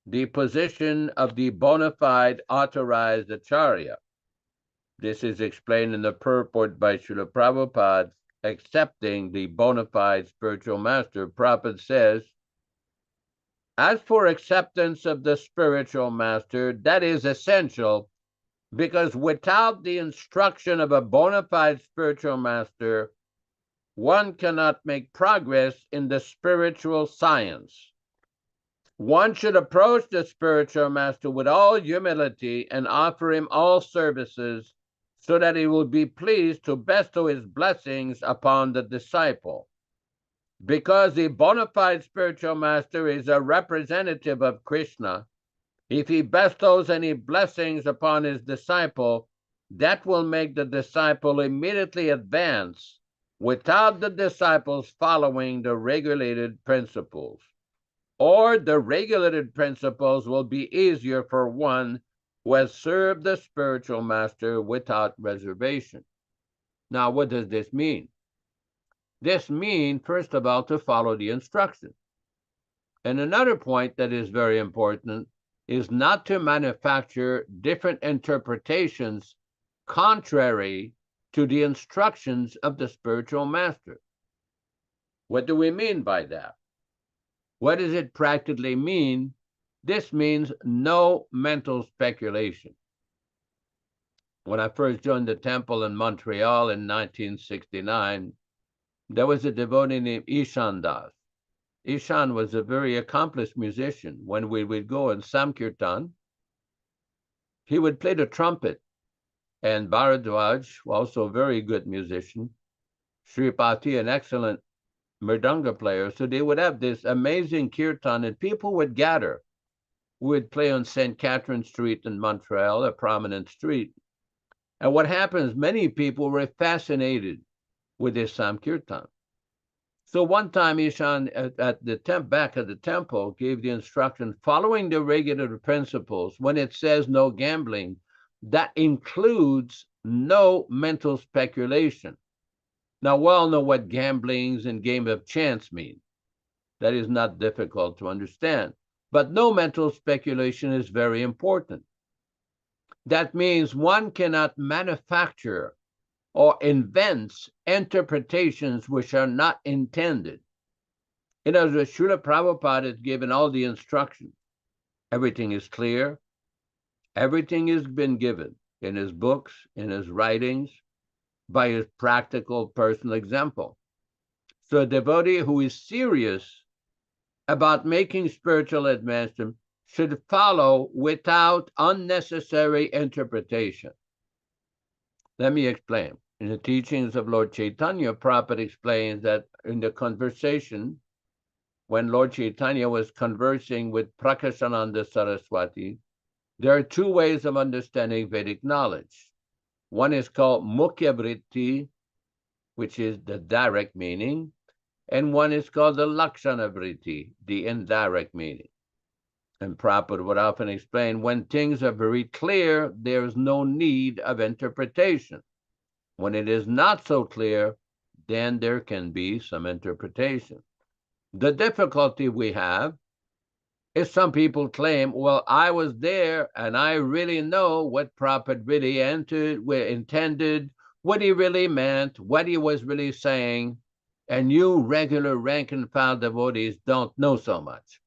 the position of the bona fide authorized Acharya. This is explained in the purport by Srila Prabhupada, accepting the bona fide spiritual master. Prabhupada says, as for acceptance of the spiritual master, that is essential, because without the instruction of a bona fide spiritual master, one cannot make progress in the spiritual science. One should approach the spiritual master with all humility and offer him all services so that he will be pleased to bestow his blessings upon the disciple. Because the bona fide spiritual master is a representative of Krishna, if he bestows any blessings upon his disciple, that will make the disciple immediately advance without the disciples following the regulated principles. Or the regulated principles will be easier for one who has served the spiritual master without reservation. Now, what does this mean? This means, first of all, to follow the instructions. And another point that is very important is not to manufacture different interpretations contrary to the instructions of the spiritual master. What do we mean by that? What does it practically mean? This means no mental speculation. When I first joined the temple in Montreal in 1969, there was a devotee named Ishan Das. Ishan was a very accomplished musician. When we would go in Samkirtan, he would play the trumpet. And Bharadwaj, also a very good musician, Sripati, an excellent mridanga player. So they would have this amazing kirtan, and people would gather. We would play on St. Catherine Street in Montreal, a prominent street. And what happens, many people were fascinated with this Samkirtan. So one time, Ishan at the back of the temple gave the instruction, following the regulative principles, when it says no gambling, that includes no mental speculation. Now, we all know what gamblings and game of chance mean. That is not difficult to understand. But no mental speculation is very important. That means one cannot manufacture or invents interpretations which are not intended. In other words, Srila Prabhupada has given all the instructions. Everything is clear. Everything has been given in his books, in his writings, by his practical personal example. So a devotee who is serious about making spiritual advancement should follow without unnecessary interpretation. Let me explain. In the teachings of Lord Chaitanya, Prabhupada explains that in the conversation, when Lord Chaitanya was conversing with Prakashananda Saraswati, there are two ways of understanding Vedic knowledge. One is called Mukhya Vritti, which is the direct meaning, and one is called the Lakshana Vritti, the indirect meaning. And Prabhupada would often explain, when things are very clear, there is no need of interpretation. When it is not so clear, then there can be some interpretation. The difficulty we have is some people claim, well, I was there and I really know what Prabhupada really intended, what he really meant, what he was really saying, and you regular rank and file devotees don't know so much.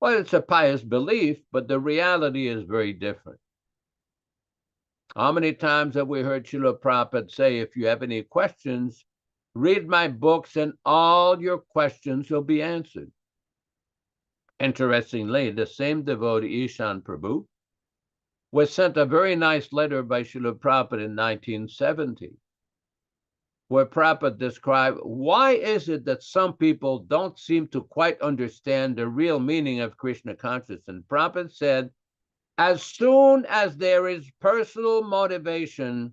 Well, it's a pious belief, but the reality is very different. How many times have we heard Srila Prabhupada say, if you have any questions, read my books and all your questions will be answered. Interestingly, the same devotee, Ishan Prabhu, was sent a very nice letter by Srila Prabhupada in 1970, where Prabhupada described, why is it that some people don't seem to quite understand the real meaning of Krishna consciousness? And Prabhupada said, as soon as there is personal motivation,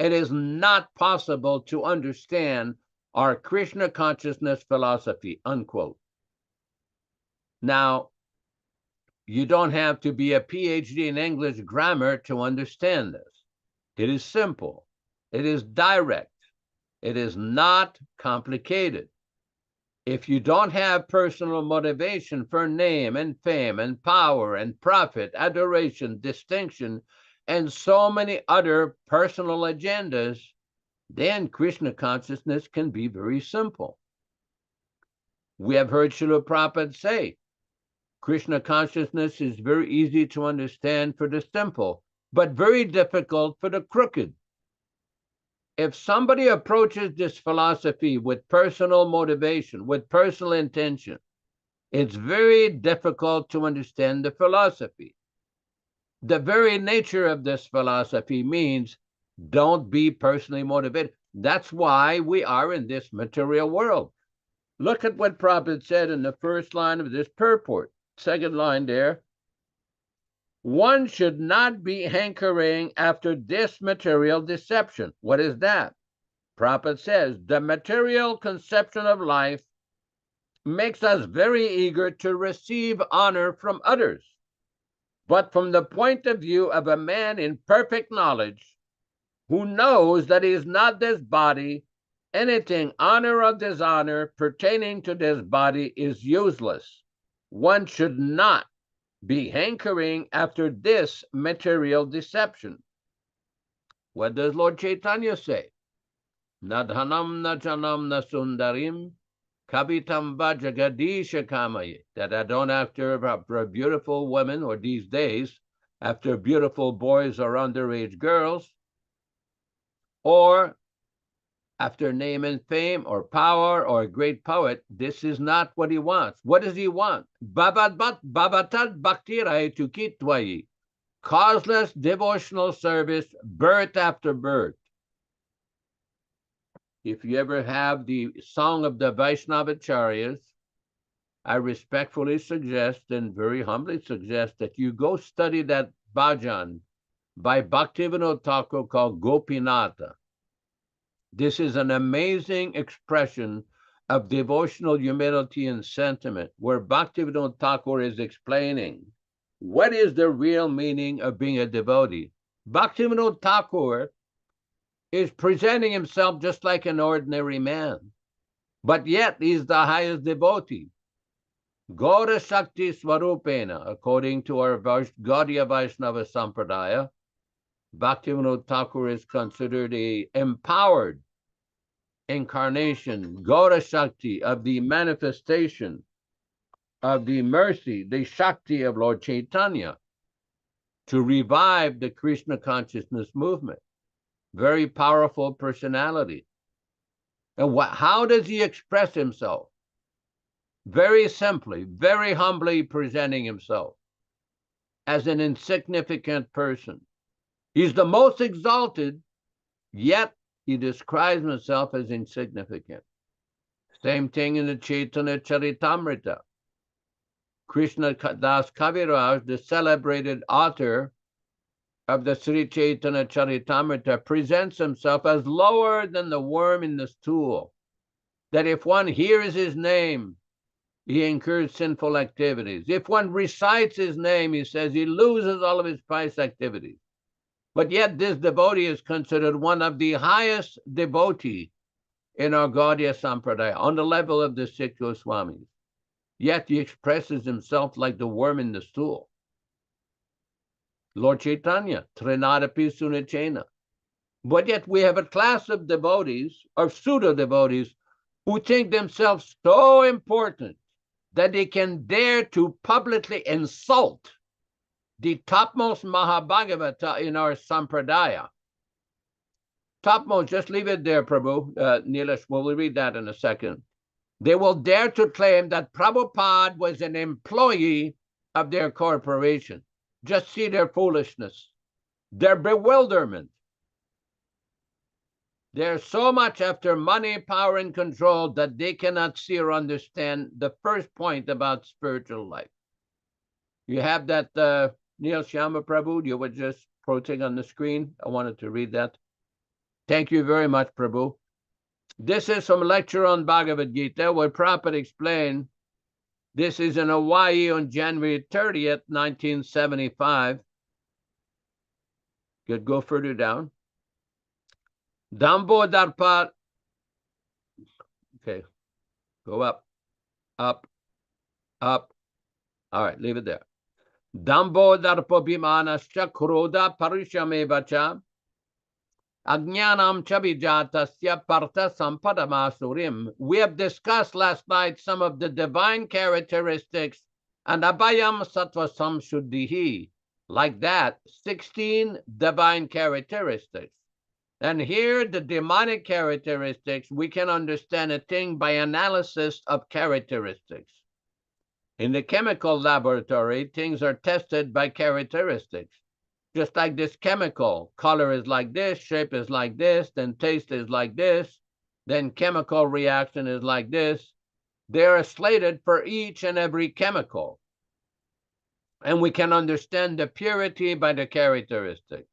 it is not possible to understand our Krishna consciousness philosophy, unquote. Now, you don't have to be a PhD in English grammar to understand this. It is simple. It is direct. It is not complicated. If you don't have personal motivation for name and fame and power and profit, adoration, distinction, and so many other personal agendas, then Krishna consciousness can be very simple. We have heard Srila Prabhupada say, Krishna consciousness is very easy to understand for the simple, but very difficult for the crooked. If somebody approaches this philosophy with personal motivation, with personal intention, it's very difficult to understand the philosophy. The very nature of this philosophy means don't be personally motivated. That's why we are in this material world. Look at what Prabhupada said in the first line of this purport. Second line there. One should not be hankering after this material deception. What is that? Prabhupada says, the material conception of life makes us very eager to receive honor from others. But from the point of view of a man in perfect knowledge, who knows that he is not this body, anything honor or dishonor pertaining to this body is useless. One should not be hankering after this material deception. What does Lord Chaitanya say? Nadhanam na janam na sundarim kavitam vajagadisha kamaye. That I don't after a beautiful woman, or these days, after beautiful boys or underage girls, or after name and fame or power or a great poet. This is not what he wants. What does he want? Babatat bhakti raitu kitvayi. Causeless devotional service, birth after birth. If you ever have the song of the Vaishnava-acharyas, I respectfully suggest and very humbly suggest that you go study that bhajan by Bhaktivedanta Thakur called Gopinatha. This is an amazing expression of devotional humility and sentiment, where Bhaktivedanta Thakur is explaining what is the real meaning of being a devotee. Bhaktivedanta Thakur is presenting himself just like an ordinary man, but yet he's the highest devotee. Gaura Shakti Swarupena, according to our Gaudiya Vaishnava Sampradaya, Bhaktivedanta Thakur is considered a empowered incarnation, Gaura Shakti, of the manifestation of the mercy, the Shakti of Lord Chaitanya, to revive the Krishna consciousness movement. Very powerful personality. And how does he express himself? Very simply, very humbly presenting himself as an insignificant person. He's the most exalted, yet he describes himself as insignificant. Same thing in the Chaitanya Charitamrita. Krishna Das Kaviraj, the celebrated author of the Sri Chaitanya Charitamrita, presents himself as lower than the worm in the stool. That if one hears his name, he incurs sinful activities. If one recites his name, he says he loses all of his pious activities. But yet this devotee is considered one of the highest devotee in our Gaudiya Sampradaya, on the level of the 6 Goswamis. Yet he expresses himself like the worm in the stool. Lord Chaitanya, Trinadapi Sunachena. But yet we have a class of devotees, or pseudo-devotees, who think themselves so important that they can dare to publicly insult the topmost Mahabhagavata in our Sampradaya. Topmost, just leave it there, Prabhu. Nilesh, we'll read that in a second. They will dare to claim that Prabhupada was an employee of their corporation. Just see their foolishness, their bewilderment. They're so much after money, power, and control that they cannot see or understand the first point about spiritual life. You have that, Neil Shyama Prabhu, you were just quoting on the screen. I wanted to read that. Thank you very much, Prabhu. This is some lecture on Bhagavad-gītā where Prabhupada explained. This is in Hawaii on January 30th, 1975. Could go further down. Dambo Darpa. Okay, go up, up, up. All right, leave it there. Dambo Darpa Bhimanascha Krodha Parishamevacha Ajnanam Chabijatasya Partha Sampadamasurim. We have discussed last night some of the divine characteristics and Abhayam Sattva Samshuddhihi. Like that, 16 divine characteristics. And here, the demonic characteristics, we can understand a thing by analysis of characteristics. In the chemical laboratory, things are tested by characteristics. Just like this chemical, color is like this, shape is like this, then taste is like this, then chemical reaction is like this. They are slated for each and every chemical. And we can understand the purity by the characteristic.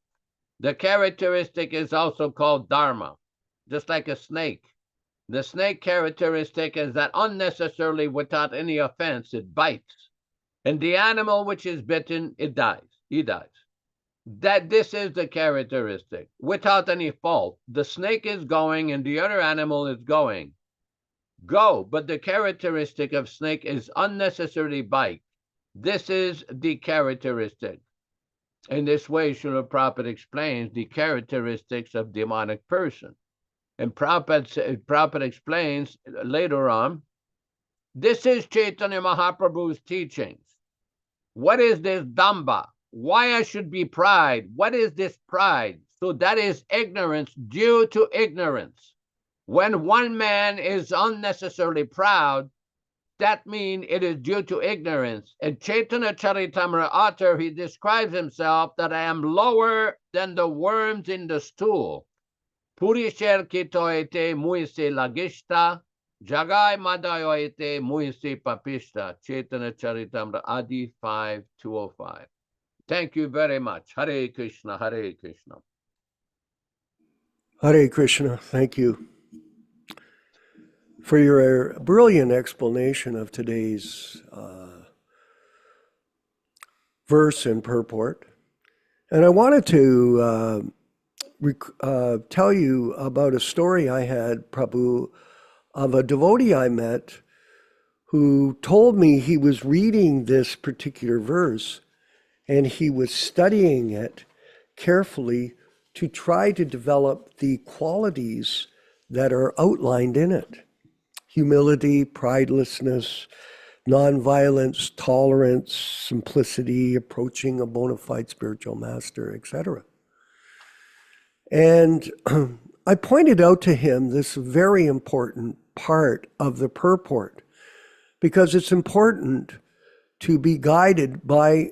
The characteristic is also called dharma, just like a snake. The snake characteristic is that unnecessarily, without any offense, it bites. And the animal which is bitten, it dies. He dies. That this is the characteristic, without any fault. The snake is going and the other animal is going. Go, but the characteristic of snake is unnecessarily bite. This is the characteristic. In this way, Srila Prabhupada explains the characteristics of demonic person. And Prabhupada explains later on, this is Chaitanya Mahaprabhu's teachings. What is this damba? Why I should be pride? What is this pride? So that is ignorance due to ignorance. When one man is unnecessarily proud, that means it is due to ignorance. In Chaitanya Charitamrita, he describes himself that I am lower than the worms in the stool. Purisher kitoete muise lagishta, jagai madayoete muise papishta. Chaitanya Charitamrita Adi 5:205. Thank you very much. Hare Krishna, Hare Krishna. Hare Krishna, thank you for your brilliant explanation of today's verse and purport. And I wanted to tell you about a story I had, Prabhu, of a devotee I met who told me he was reading this particular verse and he was studying it carefully to try to develop the qualities that are outlined in it. Humility, pridelessness, nonviolence, tolerance, simplicity, approaching a bona fide spiritual master, etc. And I pointed out to him this very important part of the purport, because it's important to be guided by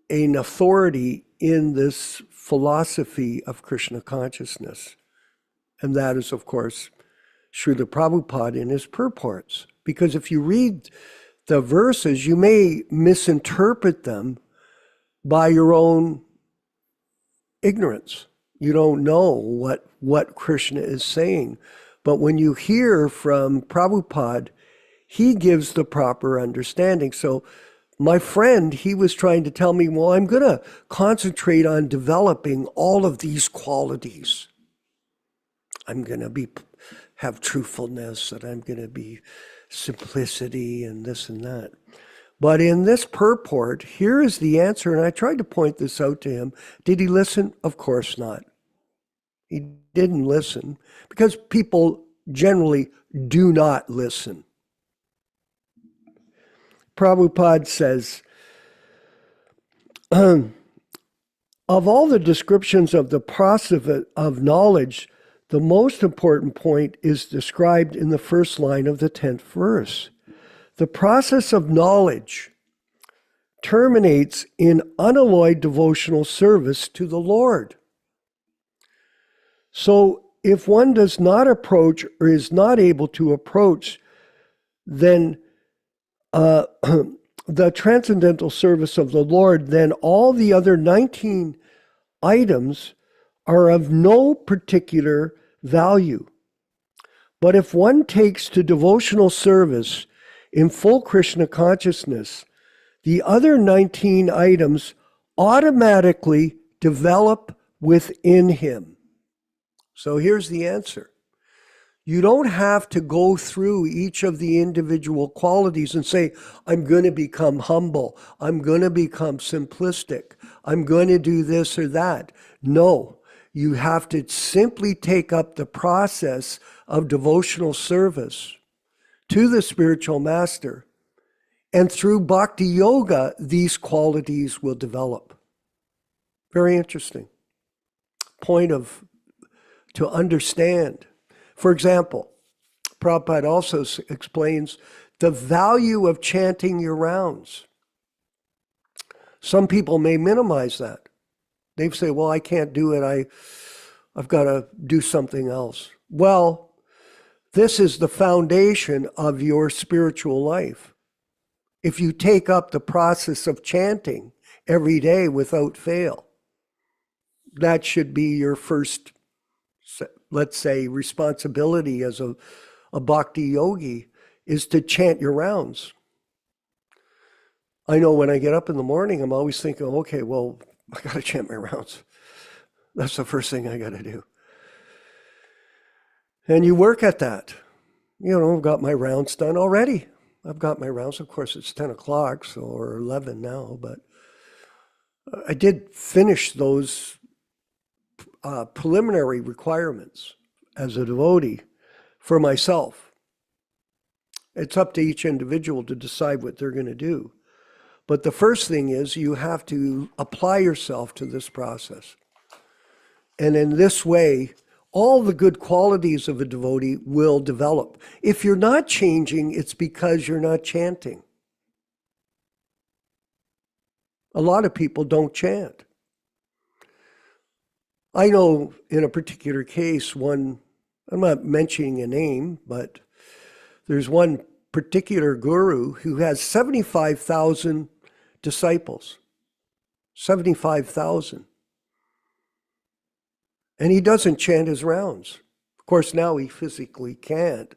an authority in this philosophy of Krishna consciousness. And that is, of course, Srila Prabhupada in his purports. Because if you read the verses, you may misinterpret them by your own ignorance. You don't know what Krishna is saying. But when you hear from Prabhupada, he gives the proper understanding. So my friend, he was trying to tell me, well, I'm going to concentrate on developing all of these qualities. I'm going to have truthfulness, and I'm going to be simplicity and this and that. But in this purport, here is the answer, and I tried to point this out to him. Did he listen? Of course not. He didn't listen, because people generally do not listen. Prabhupada says, of all the descriptions of the process of knowledge, the most important point is described in the first line of the 10th verse. The process of knowledge terminates in unalloyed devotional service to the Lord. So if one does not approach or is not able to approach, then the transcendental service of the Lord, then all the other 19 items are of no particular value. But if one takes to devotional service in full Krishna consciousness, the other 19 items automatically develop within him. So here's the answer. You don't have to go through each of the individual qualities and say, I'm going to become humble. I'm going to become simplistic. I'm going to do this or that. No, you have to simply take up the process of devotional service to the spiritual master. And through bhakti yoga, these qualities will develop. Very interesting point to understand. For example, Prabhupada also explains the value of chanting your rounds. Some people may minimize that. They say, well, I can't do it. I've got to do something else. Well, this is the foundation of your spiritual life. If you take up the process of chanting every day without fail, that should be your first, let's say, responsibility as a bhakti yogi, is to chant your rounds. I know when I get up in the morning, I'm always thinking, okay, well, I got to chant my rounds. That's the first thing I got to do. And you work at that. You know, I've got my rounds done already. I've got my rounds. Of course, it's 10 o'clock, so, or 11 now, but I did finish those preliminary requirements as a devotee for myself. It's up to each individual to decide what they're going to do. But the first thing is you have to apply yourself to this process. And in this way, all the good qualities of a devotee will develop. If you're not changing, it's because you're not chanting. A lot of people don't chant. I know in a particular case, I'm not mentioning a name, but there's one particular guru who has 75,000 disciples. 75,000. And he doesn't chant his rounds. Of course, now he physically can't.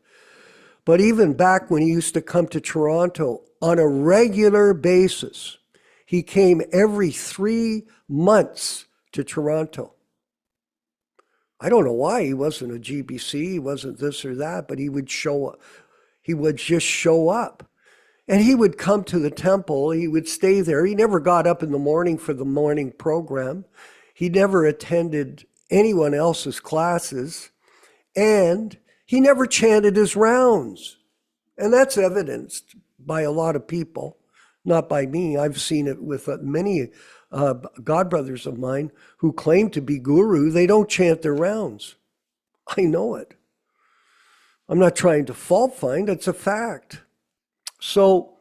But even back when he used to come to Toronto on a regular basis, he came every 3 months to Toronto. I don't know why. He wasn't a GBC, he wasn't this or that, but he would show up. He would just show up. And he would come to the temple, he would stay there. He never got up in the morning for the morning program. He never attended anyone else's classes, and he never chanted his rounds. And that's evidenced by a lot of people, not by me. I've seen it with many godbrothers of mine who claim to be guru. They don't chant their rounds. I know it. I'm not trying to fault find, it's a fact. So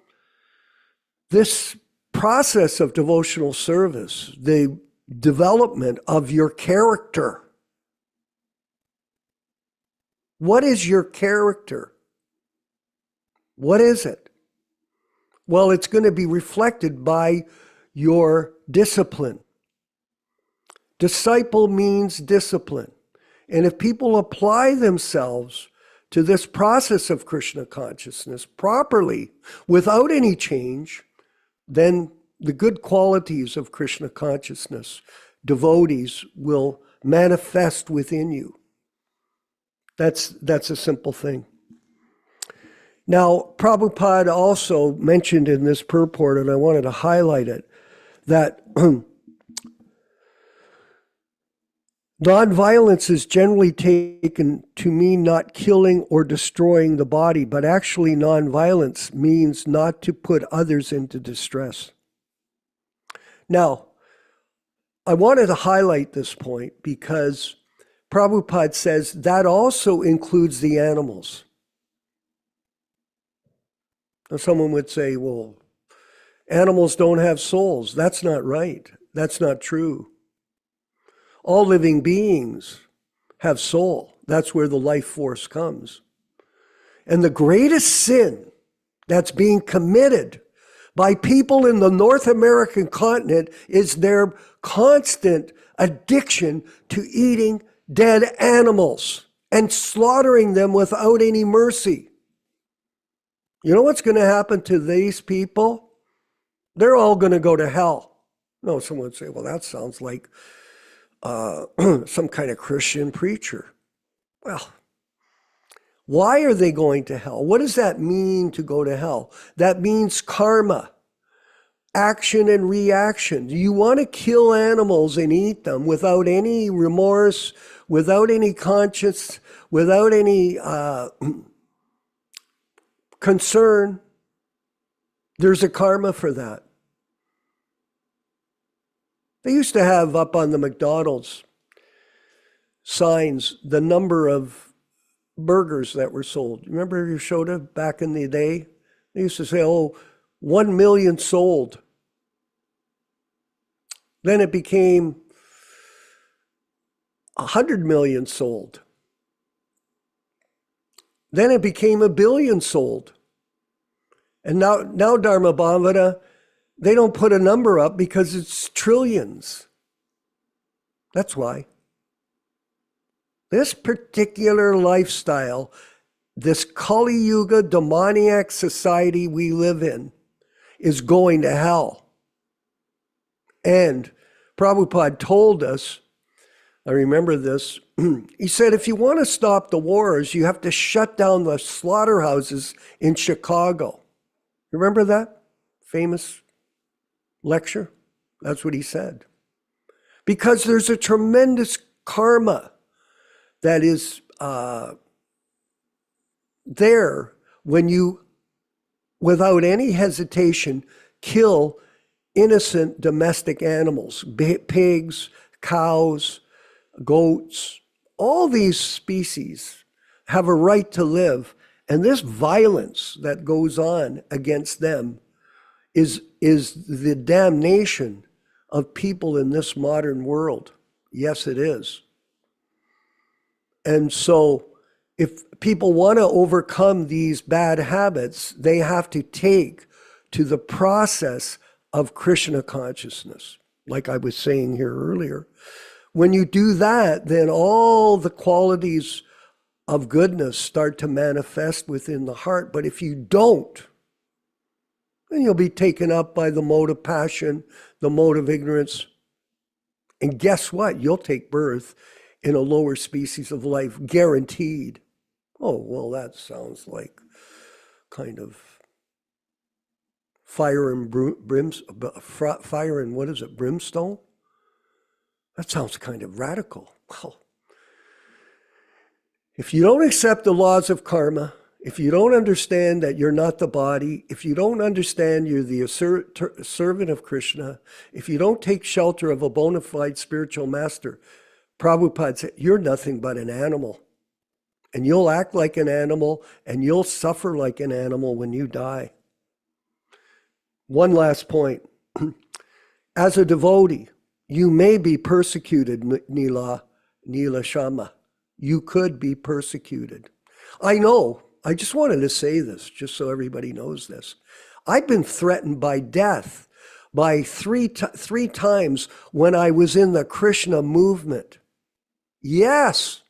this process of devotional service, the development of your character. What is your character? What is it? Well, it's going to be reflected by your discipline. Disciple means discipline. And if people apply themselves to this process of Krishna consciousness properly, without any change, then the good qualities of Krishna consciousness, devotees, will manifest within you. That's a simple thing. Now, Prabhupada also mentioned in this purport, and I wanted to highlight it, that nonviolence is generally taken to mean not killing or destroying the body, but actually nonviolence means not to put others into distress. Now, I wanted to highlight this point because Prabhupada says that also includes the animals. Now, someone would say, well, animals don't have souls. That's not right. That's not true. All living beings have soul. That's where the life force comes. And the greatest sin that's being committed by people in the North American continent is their constant addiction to eating dead animals and slaughtering them without any mercy. You know what's going to happen to these people? They're all going to go to hell. No, someone would say, well, that sounds like some kind of Christian preacher. Well, why are they going to hell? What does that mean to go to hell? That means karma, action and reaction. Do you want to kill animals and eat them without any remorse, without any conscience, without any concern? There's a karma for that. They used to have up on the McDonald's signs the number of burgers that were sold. Remember Yaśodā back in the day? They used to say, 1 million sold. Then it became 100 million sold. Then it became 1 billion sold. And now Dharma Bhavana, they don't put a number up because it's trillions. That's why. This particular lifestyle, this Kali Yuga demoniac society we live in, is going to hell. And Prabhupada told us, I remember this, he said, if you want to stop the wars, you have to shut down the slaughterhouses in Chicago. Remember that famous lecture? That's what he said. Because there's a tremendous karma that is there when you, without any hesitation, kill innocent domestic animals, pigs, cows, goats. All these species have a right to live, and this violence that goes on against them is the damnation of people in this modern world. Yes, it is. And so if people want to overcome these bad habits, they have to take to the process of Krishna consciousness, like I was saying here earlier. When you do that, then all the qualities of goodness start to manifest within the heart. But if you don't, then you'll be taken up by the mode of passion, the mode of ignorance. And guess what? You'll take birth in a lower species of life, guaranteed. Oh, well, that sounds like kind of fire and what is it, brimstone? That sounds kind of radical. Well, if you don't accept the laws of karma, if you don't understand that you're not the body, if you don't understand you're the servant of Krishna, if you don't take shelter of a bona fide spiritual master, Prabhupada said, you're nothing but an animal. And you'll act like an animal, and you'll suffer like an animal when you die. One last point. As a devotee, you may be persecuted, Nila Shama. You could be persecuted. I know. I just wanted to say this, just so everybody knows this. I've been threatened by death by three times when I was in the Krishna movement. Yes.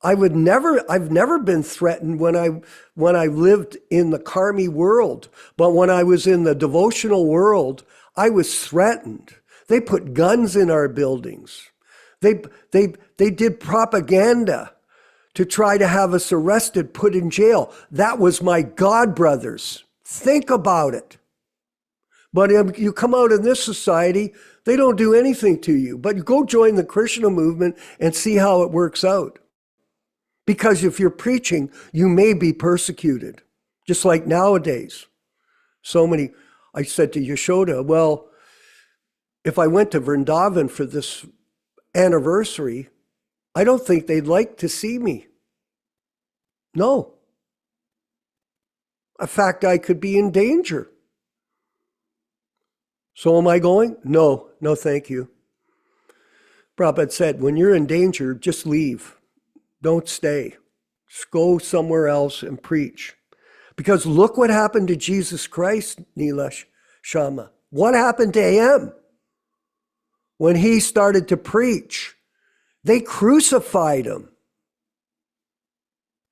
I've never been threatened when I lived in the karmi world, but when I was in the devotional world, I was threatened. They put guns in our buildings. They did propaganda to try to have us arrested, put in jail. That was my God brothers. Think about it. But if you come out in this society, they don't do anything to you. But you go join the Krishna movement and see how it works out. Because if you're preaching, you may be persecuted. Just like nowadays. So many, I said to Yaśodā, well, if I went to Vrindavan for this anniversary, I don't think they'd like to see me. No. In fact, I could be in danger. So am I going? No, thank you. Prabhupada said, when you're in danger, just leave. Don't stay. Just go somewhere else and preach. Because look what happened to Jesus Christ, Nilesh Shama. What happened to him? When he started to preach, they crucified him.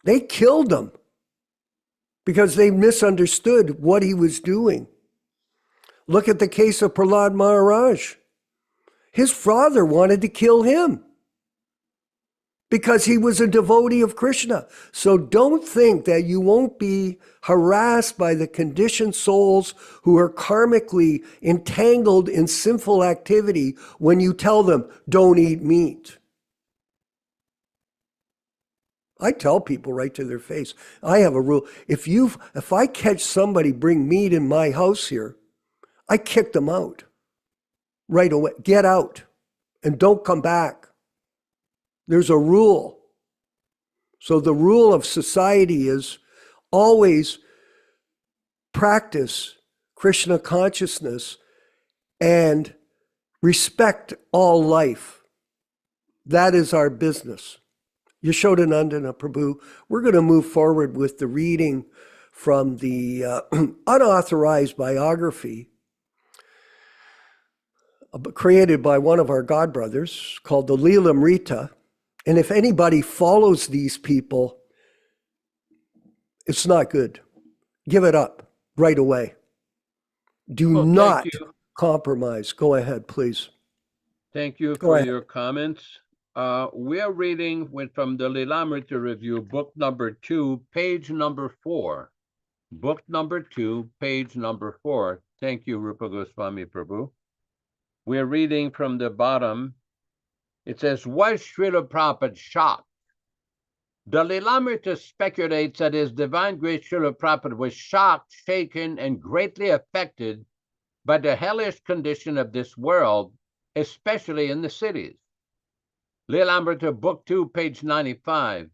They killed him because they misunderstood what he was doing. Look at the case of Prahlad Maharaj. His father wanted to kill him because he was a devotee of Krishna. So don't think that you won't be harassed by the conditioned souls who are karmically entangled in sinful activity when you tell them, don't eat meat. I tell people right to their face, I have a rule. If I catch somebody bring meat in my house here, I kick them out right away. Get out and don't come back. There's a rule. So the rule of society is always practice Krishna consciousness and respect all life. That is our business. Yaśodā-nandana Prabhu, we're going to move forward with the reading from the unauthorized biography created by one of our godbrothers called the Lilamrita. And if anybody follows these people, it's not good. Give it up right away. Do not compromise. Go ahead, please. Thank you for your comments. We are reading from the Lilamrita Review, book number 2, page number 4. Book number 2, page number 4. Thank you, Rupa Goswami Prabhu. We're reading from the bottom. It says, was Srila Prabhupada shocked? The Lilamrita speculates that His Divine Grace Srila Prabhupada was shocked, shaken, and greatly affected by the hellish condition of this world, especially in the cities. Lilamrita, book 2, page 95.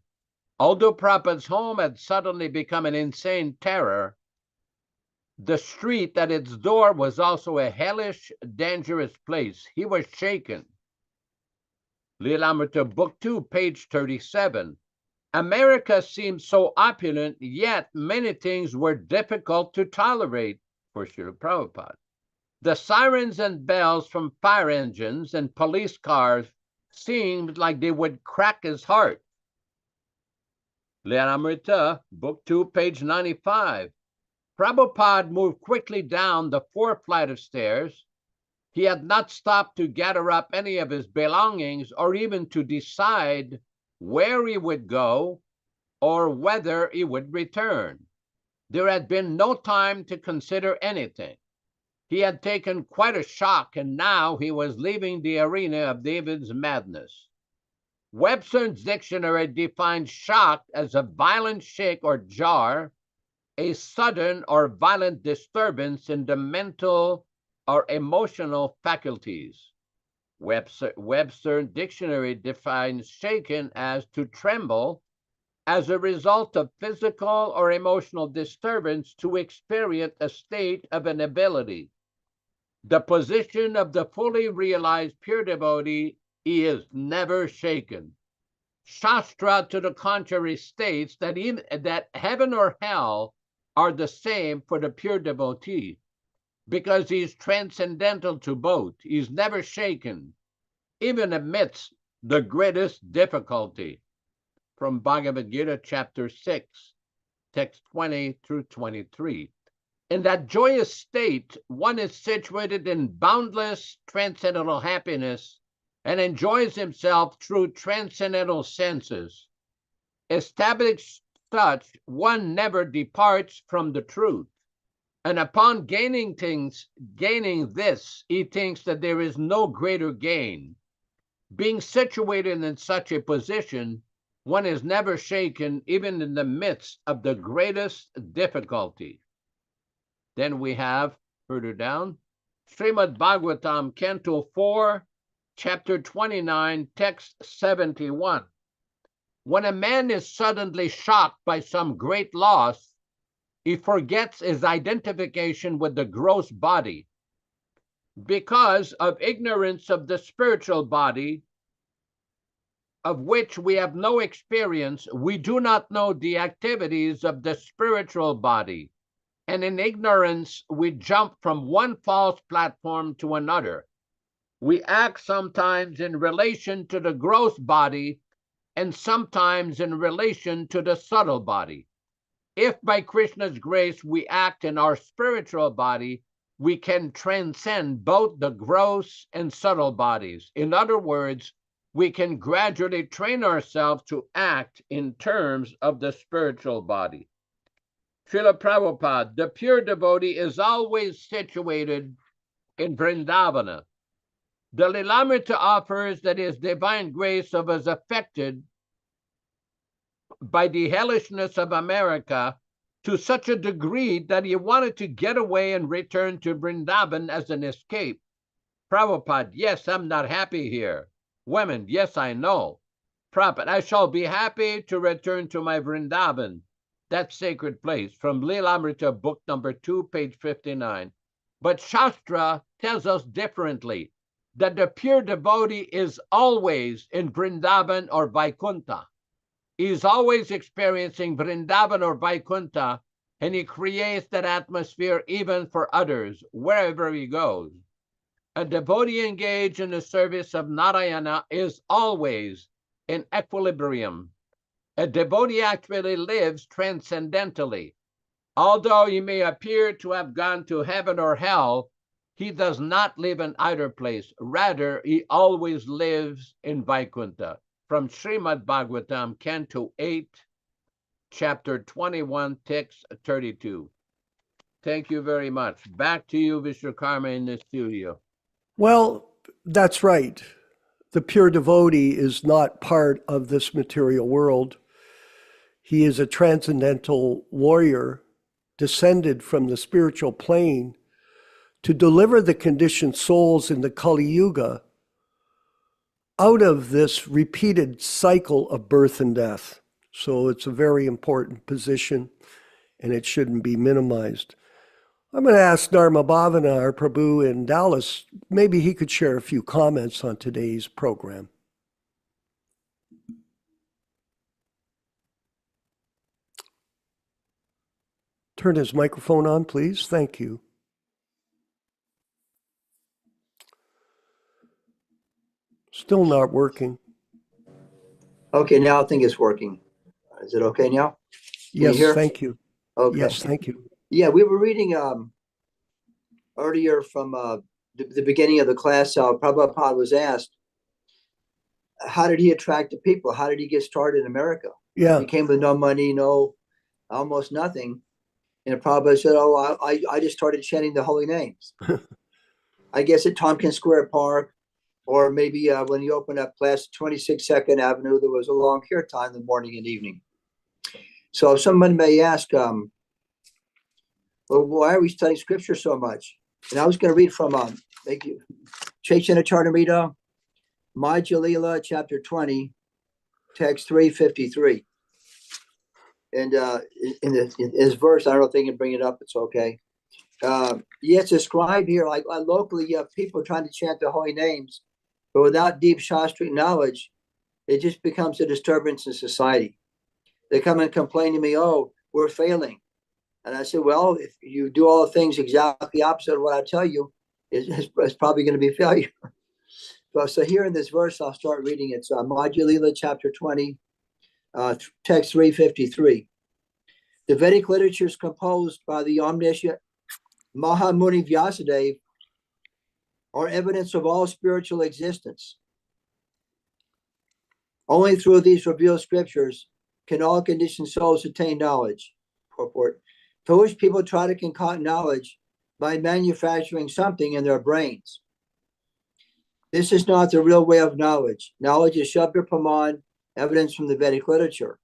Although Prabhupada's home had suddenly become an insane terror, the street at its door was also a hellish, dangerous place. He was shaken. Lilamrita, book 2, page 37. America seemed so opulent, yet many things were difficult to tolerate for Srila Prabhupada. The sirens and bells from fire engines and police cars seemed like they would crack his heart. Lilamrita, book 2, page 95. Prabhupada moved quickly down the 4th flight of stairs. He had not stopped to gather up any of his belongings or even to decide where he would go or whether he would return. There had been no time to consider anything. He had taken quite a shock, and now he was leaving the arena of David's madness. Webster's dictionary defines shock as a violent shake or jar, a sudden or violent disturbance in the mental or emotional faculties. Webster Dictionary defines shaken as to tremble as a result of physical or emotional disturbance to experience a state of inability. The position of the fully realized pure devotee is never shaken. Shastra, to the contrary, states that heaven or hell are the same for the pure devotee, because he's transcendental to both. He's never shaken, even amidst the greatest difficulty. From Bhagavad-gītā, chapter 6, text 20 through 23. In that joyous state, one is situated in boundless transcendental happiness and enjoys himself through transcendental senses. Established such, one never departs from the truth. And upon gaining this, he thinks that there is no greater gain. Being situated in such a position, one is never shaken, even in the midst of the greatest difficulty. Then we have, further down, Srimad Bhagavatam, Canto 4, Chapter 29, Text 71. When a man is suddenly shocked by some great loss, he forgets his identification with the gross body. Because of ignorance of the spiritual body, of which we have no experience, we do not know the activities of the spiritual body. And in ignorance, we jump from one false platform to another. We act sometimes in relation to the gross body and sometimes in relation to the subtle body. If by Krishna's grace we act in our spiritual body, we can transcend both the gross and subtle bodies. In other words, we can gradually train ourselves to act in terms of the spiritual body. Srila Prabhupada, the pure devotee is always situated in Vrindavana. The Lilamrita offers that his divine grace was affected by the hellishness of America to such a degree that he wanted to get away and return to Vrindavan as an escape. Prabhupada, yes, I'm not happy here. Women, yes, I know. Prabhupada, I shall be happy to return to my Vrindavan, that sacred place, from Lilamrita, book number 2, page 59. But Shastra tells us differently, that the pure devotee is always in Vrindavan or Vaikuntha. He's always experiencing Vrindavan or Vaikuntha, and he creates that atmosphere even for others, wherever he goes. A devotee engaged in the service of Narayana is always in equilibrium. A devotee actually lives transcendentally. Although he may appear to have gone to heaven or hell, he does not live in either place. Rather, he always lives in Vaikuntha. From Srimad Bhagavatam, Canto 8, Chapter 21, Text 32. Thank you very much. Back to you, Vishwakarma, in the studio. Well, that's right. The pure devotee is not part of this material world. He is a transcendental warrior descended from the spiritual plane to deliver the conditioned souls in the Kali Yuga out of this repeated cycle of birth and death. So it's a very important position, and it shouldn't be minimized. I'm going to ask Dharma Bhavana, our Prabhu in Dallas, maybe he could share a few comments on today's program. Turn his microphone on, please. Thank you. Still not working. Okay, now I think it's working. Is it okay now? Yes, thank you. Okay. Yes, thank you. Yeah, we were reading earlier from the beginning of the class how Prabhupada was asked, how did he attract the people? How did he get started in America? Yeah. He came with no money, almost nothing. And Prabhupada said, oh, I just started chanting the holy names. I guess at Tompkins Square Park, or maybe when he opened up class 26 2nd Avenue, there was a long kirtan in the morning and evening. So someone may ask, well, why are we studying scripture so much? And I was going to read from, thank you, Chaitanya Charitamrita, Madhya Lila, chapter 20, text 353. And in his verse, I don't think I can bring it up. It's okay. It's described here, like locally, you have people trying to chant the holy names, but without deep Shastric knowledge, it just becomes a disturbance in society. They come and complain to me, oh, we're failing. And I said, well, if you do all the things exactly opposite of what I tell you, it's probably going to be failure. So here in this verse, I'll start reading. It's Madhya Lila, chapter 20, text 353. The Vedic literature is composed by the omniscient Mahamuni Vyasadeva are evidence of all spiritual existence. Only through these revealed scriptures can all conditioned souls attain knowledge. Purport. Foolish people try to concoct knowledge by manufacturing something in their brains. This is not the real way of knowledge. Knowledge is Shabda Praman, evidence from the Vedic literature.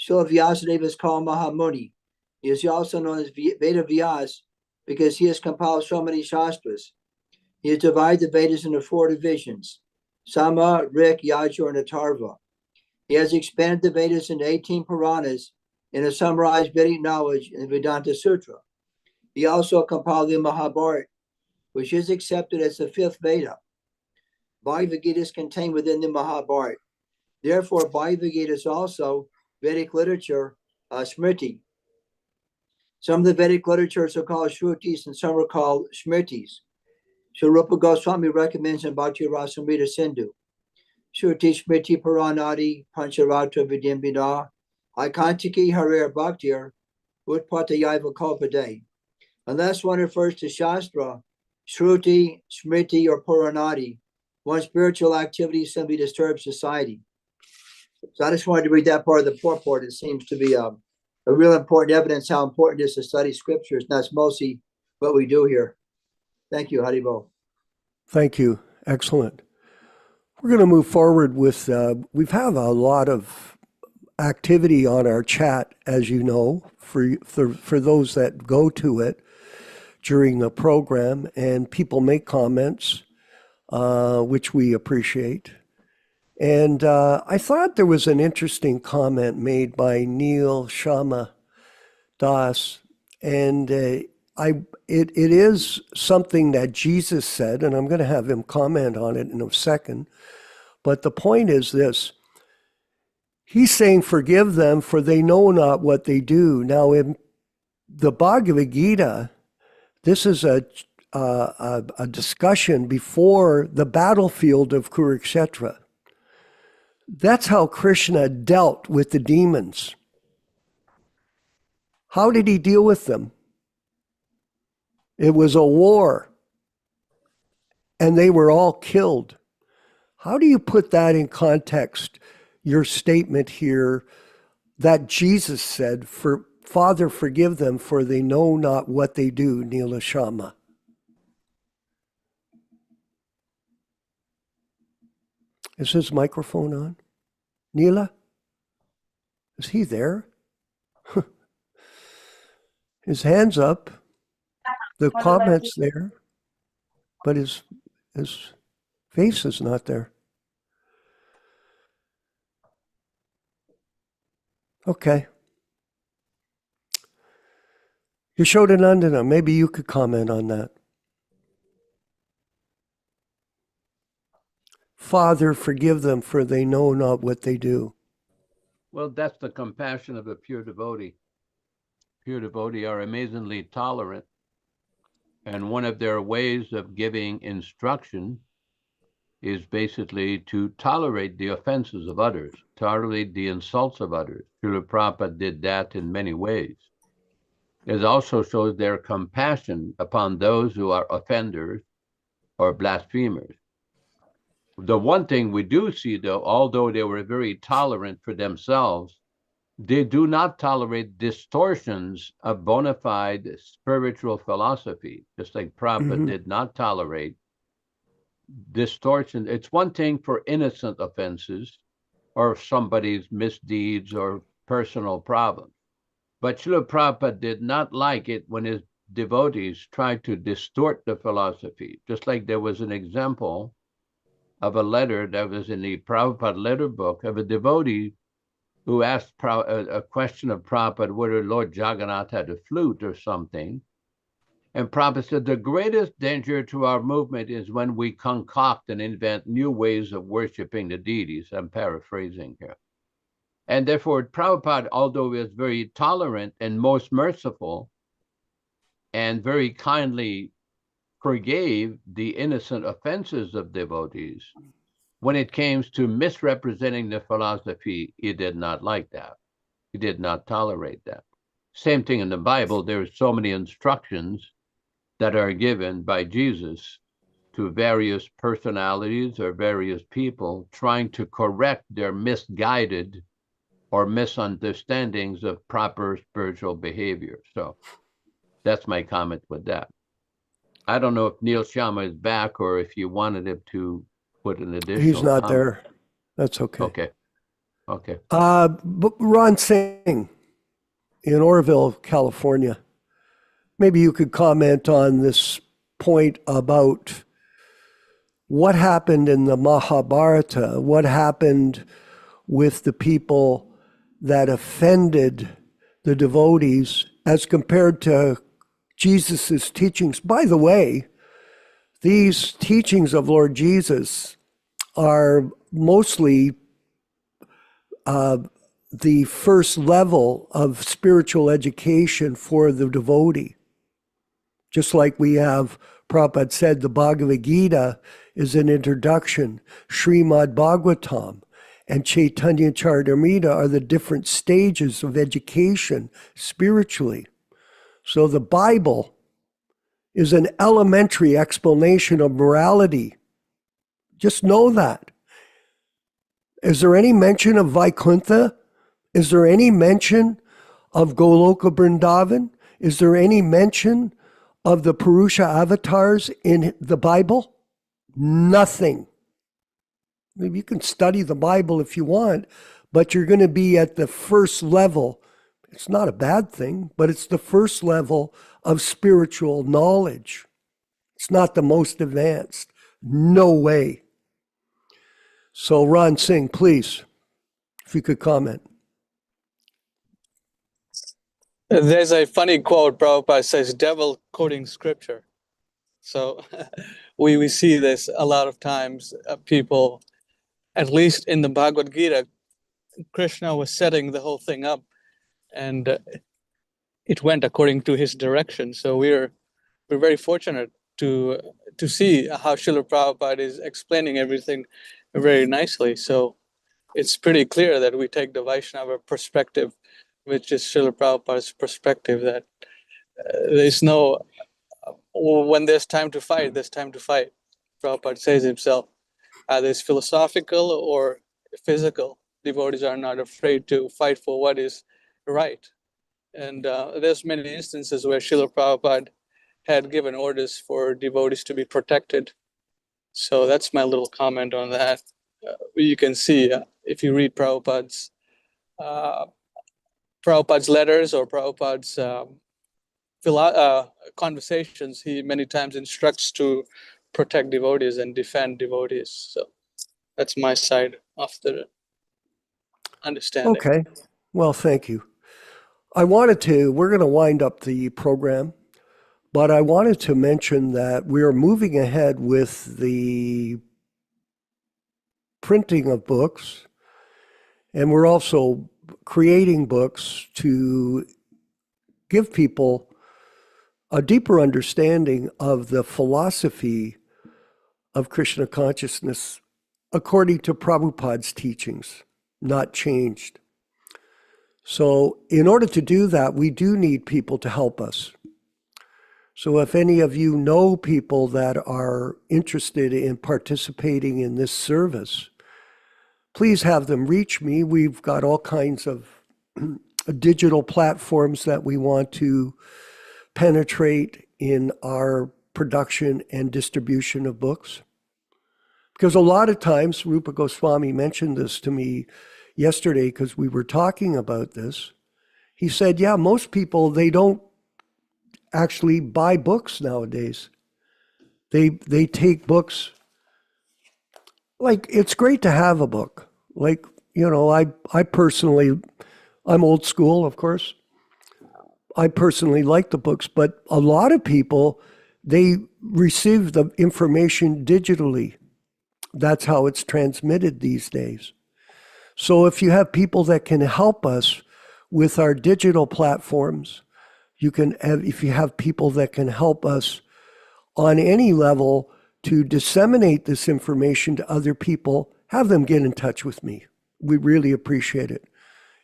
Srila Vyasadeva is called Mahamuni. He is also known as Veda Vyas because he has compiled so many Shastras. He has divided the Vedas into 4 divisions: Sama, Rik, Yajur, and Atharva. He has expanded the Vedas into 18 Puranas and has summarized Vedic knowledge in the Vedanta Sutra. He also compiled the Mahabharata, which is accepted as the 5th Veda. Bhagavad-gītā is contained within the Mahabharata. Therefore, Bhagavad-gītā is also Vedic literature, Smriti. Some of the Vedic literatures are called Shrutis and some are called Smritis. Sri Rupa Goswami recommends in Bhakti Rasamrita Sindhu, Shruti Smriti Puranadi Pancharatra Vidyambina Aikantiki Harer Bhaktir Utpatayaiva Kalpade. Unless one refers to Shastra, Shruti, Smriti, or Puranadi, one's spiritual activity simply disturbs society. So I just wanted to read that part of the purport. It seems to be a real important evidence how important it is to study scriptures. And that's mostly what we do here. Thank you, Haribo. Thank you. Excellent. We're going to move forward with, we've had a lot of activity on our chat, as you know, for those that go to it during the program, and people make comments, which we appreciate. And I thought there was an interesting comment made by Neil Shama Das, and it is something that Jesus said, and I'm going to have him comment on it in a second. But the point is this: he's saying, "Forgive them, for they know not what they do." Now, in the Bhagavad-gītā, this is a discussion before the battlefield of Kurukshetra. That's how Krishna dealt with the demons. How did he deal with them? It was a war, and they were all killed. How do you put that in context, your statement here that Jesus said, Father, forgive them, for they know not what they do, Neela Shama? Is his microphone on? Neela? Is he there? His hand's up. The comment's there, but his face is not there. Okay. Yaśodā-nandana, maybe you could comment on that. Father, forgive them, for they know not what they do. Well, that's the compassion of a pure devotee. Pure devotee are amazingly tolerant, and one of their ways of giving instruction is basically to tolerate the offenses of others, tolerate the insults of others. Srila Prabhupada did that in many ways. It also shows their compassion upon those who are offenders or blasphemers. The one thing we do see, though, although they were very tolerant for themselves, they do not tolerate distortions of bona fide spiritual philosophy, just like Prabhupada did not tolerate distortion. It's one thing for innocent offenses or somebody's misdeeds or personal problems. But Srila Prabhupada did not like it when his devotees tried to distort the philosophy. Just like there was an example of a letter that was in the Prabhupada letter book of a devotee who asked a question of Prabhupada whether Lord Jagannath had a flute or something. And Prabhupada said, the greatest danger to our movement is when we concoct and invent new ways of worshiping the deities. I'm paraphrasing here. And therefore, Prabhupada, although he was very tolerant and most merciful and very kindly forgave the innocent offenses of devotees, when it came to misrepresenting the philosophy, he did not like that. He did not tolerate that. Same thing in the Bible. There's so many instructions that are given by Jesus to various personalities or various people trying to correct their misguided or misunderstandings of proper spiritual behavior. So that's my comment with that. I don't know if Neil Shama is back or if you wanted him to put an additional He's not comment. there. That's okay. Okay. But Ron Singh in Oroville, California. maybe you could comment on this point about what happened in the Mahabharata, what happened with the people that offended the devotees as compared to Jesus's teachings. By the way, these teachings of Lord Jesus are mostly the first level of spiritual education for the devotee. Just like we have, Prabhupada said, the Bhagavad-gītā is an introduction. Srimad Bhagavatam and Chaitanya Charitamrita are the different stages of education spiritually. So the Bible is an elementary explanation of morality. Just know that. Is there any mention of Vaikuntha? Is there any mention of Goloka Vrindavan? Is there any mention of the Purusha avatars in the Bible? Nothing. Maybe you can study the Bible if you want, but you're going to be at the first level. It's not a bad thing, but it's the first level of spiritual knowledge. It's not the most advanced. No way. So Ron Singh, please, if you could comment. There's a funny quote, Prabhupada says, devil quoting scripture. So we see this a lot of times. People, at least in the Bhagavad-gītā, Krishna was setting the whole thing up, and it went according to his direction. So we're very fortunate to see how Srila Prabhupada is explaining everything very nicely. So it's pretty clear that we take the Vaishnava perspective, which is Srila Prabhupada's perspective, that there's no, when there's time to fight, there's time to fight. Prabhupada says himself, there's philosophical or physical. Devotees are not afraid to fight for what is right. And there's many instances where Srila Prabhupada had given orders for devotees to be protected. So that's my little comment on that. You can see if you read Prabhupada's letters or Prabhupada's conversations, he many times instructs to protect devotees and defend devotees. So that's my side of the understanding. Okay. Well, thank you. we're going to wind up the program, but I wanted to mention that we're moving ahead with the printing of books, and we're also creating books to give people a deeper understanding of the philosophy of Krishna consciousness according to Prabhupada's teachings, not changed. So in order to do that, we do need people to help us. So if any of you know people that are interested in participating in this service, please have them reach me. We've got all kinds of digital platforms that we want to penetrate in our production and distribution of books. Because a lot of times, Rupa Goswami mentioned this to me yesterday because we were talking about this. He said, yeah, most people, they don't actually buy books nowadays. They take books, like, it's great to have a book. Like, you know, I personally, I'm old school, of course. I personally like the books, but a lot of people, they receive the information digitally. That's how it's transmitted these days. So if you have people that can help us with our digital platforms, you can have, if you have people that can help us on any level to disseminate this information to other people, have them get in touch with me. We really appreciate it.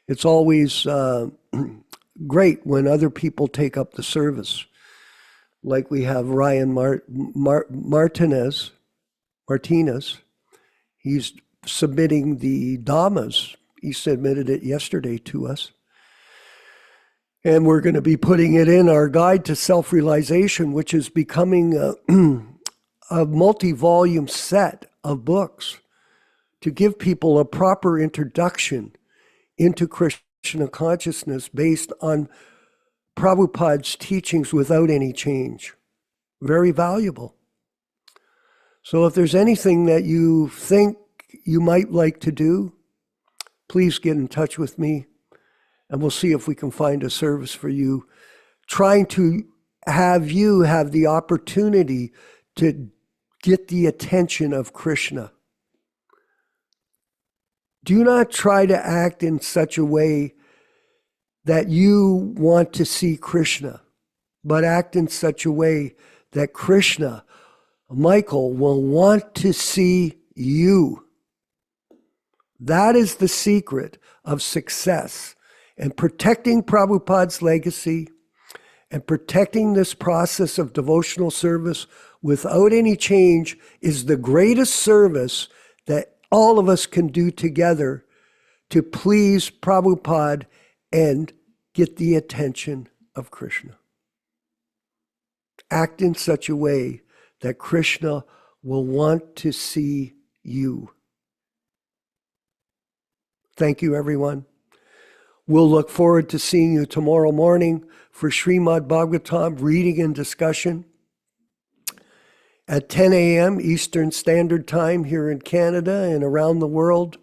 It's always great when other people take up the service. Like we have Ryan Martinez. He's submitting the Dhammas. He submitted it yesterday to us. And we're going to be putting it in our guide to self-realization, which is becoming a multi-volume set of books to give people a proper introduction into Krishna consciousness based on Prabhupada's teachings without any change. Very valuable. So if there's anything that you think you might like to do, please get in touch with me and we'll see if we can find a service for you, trying to have you have the opportunity to get the attention of Krishna. Do not try to act in such a way that you want to see Krishna, but act in such a way that Krishna, Michael, will want to see you. That is the secret of success. And protecting Prabhupada's legacy and protecting this process of devotional service without any change is the greatest service that all of us can do together to please Prabhupada and get the attention of Krishna. Act in such a way that Krishna will want to see you. Thank you, everyone. We'll look forward to seeing you tomorrow morning for Srimad Bhagavatam reading and discussion at 10 a.m. Eastern Standard Time here in Canada and around the world,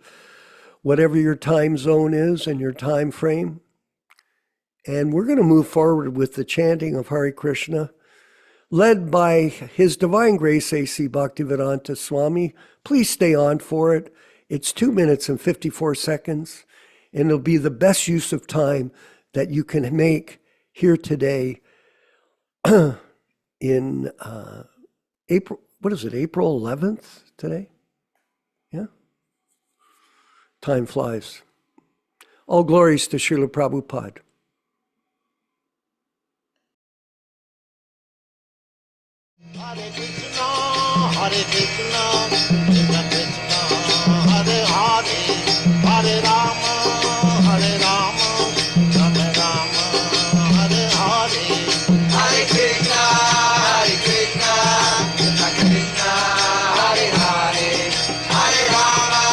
whatever your time zone is and your time frame. And we're going to move forward with the chanting of Hare Krishna, led by His Divine Grace A.C. Bhaktivedanta Swami. Please stay on for it. It's 2 minutes and 54 seconds, and it'll be the best use of time that you can make here today in April, what is it, April 11th today? Yeah? Time flies. All glories to Srila Prabhupada. Hare Krishna, Hare Krishna, Krishna Krishna, Hare Hare, Hare Rama, Hare Rama, Rama Rama, Hare Hare. Hare Krishna, Hare Krishna, Krishna Krishna, Hare Hare, Hare Rama,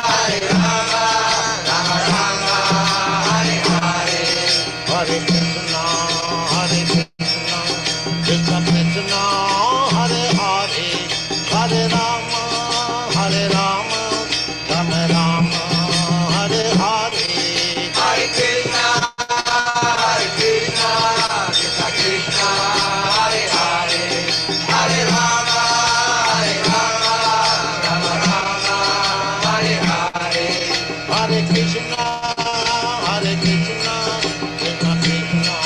Hare Rama, Rama Rama, Hare Hare. Hare Krishna, Hare Krishna, Krishna Krishna, Hare Hare, Hare Rama, Hare Rama, Rama Rama, Hare Hare. Hare Krishna, Hare Krishna, Krishna Krishna, Hare Hare, Hare Rama, Hare Rama, Rama Rama, Hare Hare. Hare Krishna, Hare Krishna, Krishna Krishna,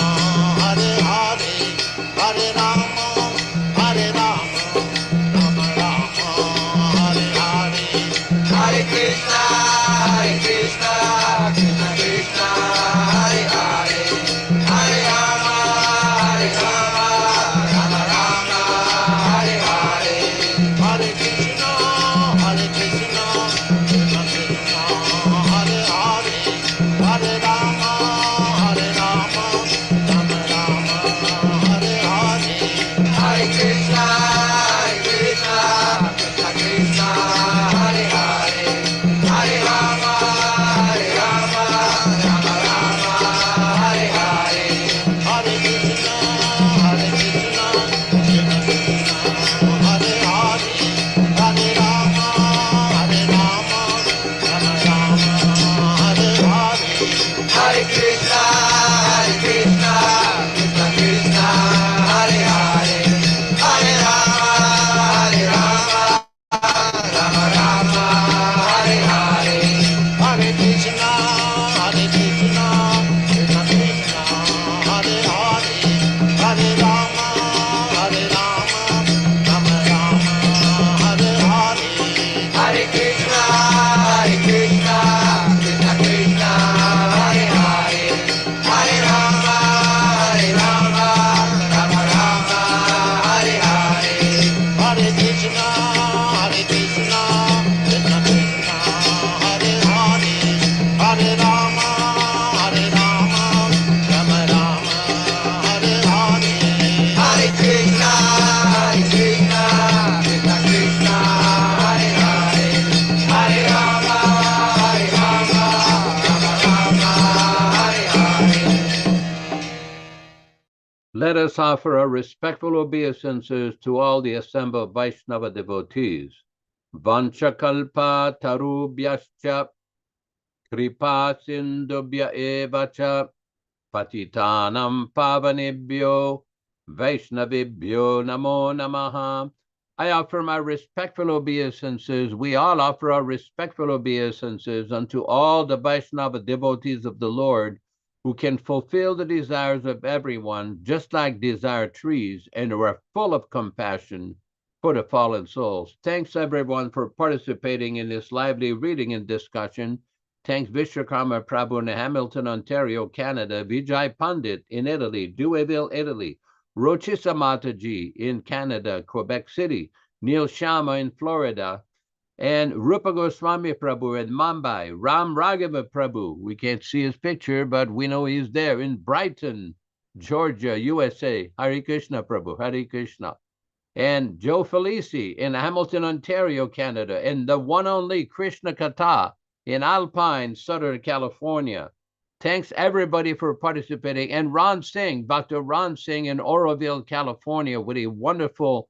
Hare Hare. Let us offer our respectful obeisances to all the assembled Vaishnava devotees. Vanchakalpa tarubhyascha kripa sindubhya evacha patitanam pavanebhyo Vaishnavibhyo namo namaha. I offer my respectful obeisances. We all offer our respectful obeisances unto all the Vaishnava devotees of the Lord who can fulfill the desires of everyone, just like desire trees, and who are full of compassion for the fallen souls. Thanks everyone for participating in this lively reading and discussion. Thanks Vishwakarma Prabhu in Hamilton, Ontario, Canada, Vijay Pandit in Italy, Douaeville, Italy, Rochisa Mataji in Canada, Quebec City, Neil Sharma in Florida, and Rupa Goswami Prabhu in Mumbai, Ram Raghava Prabhu. We can't see his picture, but we know he's there in Brighton, Georgia, USA. Hare Krishna Prabhu, Hare Krishna. And Joe Felici in Hamilton, Ontario, Canada, and the one only Krishna Kata in Alpine, Southern California. Thanks everybody for participating. And Ron Singh, Dr. Ron Singh in Oroville, California, with a wonderful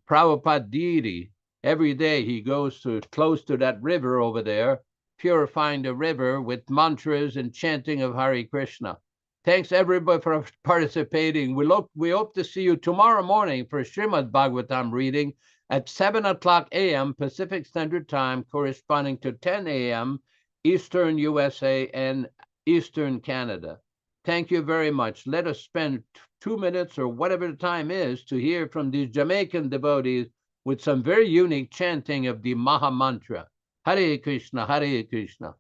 Prabhupada deity. Every day he goes to close to that river over there, purifying the river with mantras and chanting of Hare Krishna. Thanks everybody for participating. We hope to see you tomorrow morning for Srimad Bhagavatam reading at 7 o'clock a.m. Pacific Standard Time, corresponding to 10 a.m. Eastern USA and Eastern Canada. Thank you very much. Let us spend 2 minutes or whatever the time is to hear from these Jamaican devotees with some very unique chanting of the Maha Mantra. Hare Krishna, Hare Krishna.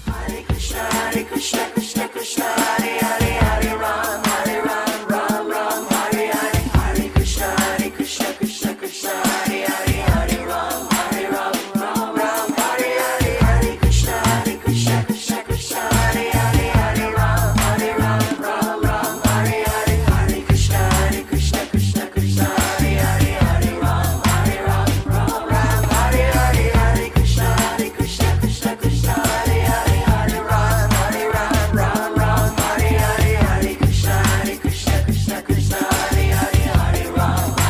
Hare Krishna, Hare Krishna, Krishna Krishna, Hare Hare, Hare Ram, Ram Ram, Hare Hare. Hare Krishna, Hare Krishna, Krishna Krishna, Hare Hare, Hare Ram, Ram Ram, Hare Hare. Hare Krishna, Hare Krishna, Krishna Krishna, Hare Hare, Hare Ram, Ram Hare Hare. Hare Krishna, Hare Krishna, Krishna Krishna, Hare Hare, Hare Ram, Ram Hare Hare. Hare Krishna, Hare Krishna, Krishna Krishna, Hare Hare, Hare Ram, Ram Hare Hare. Hare Krishna, Hare Krishna, Krishna Krishna, Hare Hare, Hare Ram, Ram Hare Hare. Hare Krishna, Hare Krishna, Krishna Krishna, Hare Hare, Hare Rama,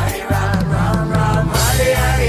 Rama Hare Hare. Hare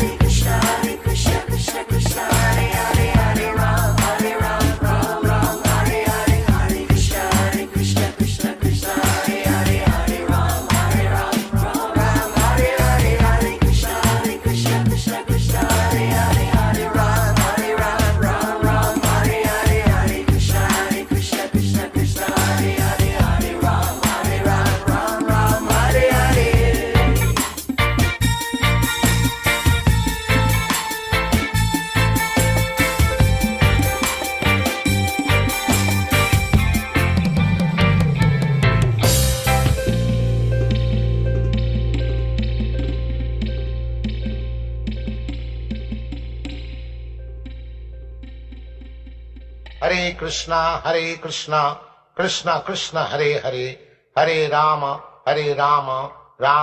Krishna, Hare Krishna, Krishna Krishna, Hare Hare, Hare Ram, Ram Hare Hare. Hare Krishna, Hare Krishna, Krishna Krishna, Hare Hare, Hare Ram, Ram Hare Hare. Hare Krishna, Hare Krishna, Krishna Krishna, Hare Hare, Hare Ram, Ram Hare Hare. Hare Krishna, Hare Krishna, Krishna Krishna, Hare Hare, Hare Ram, Ram Hare Hare. Hare Krishna, Krishna Krishna, Hare Hare, Hare Rama, Rama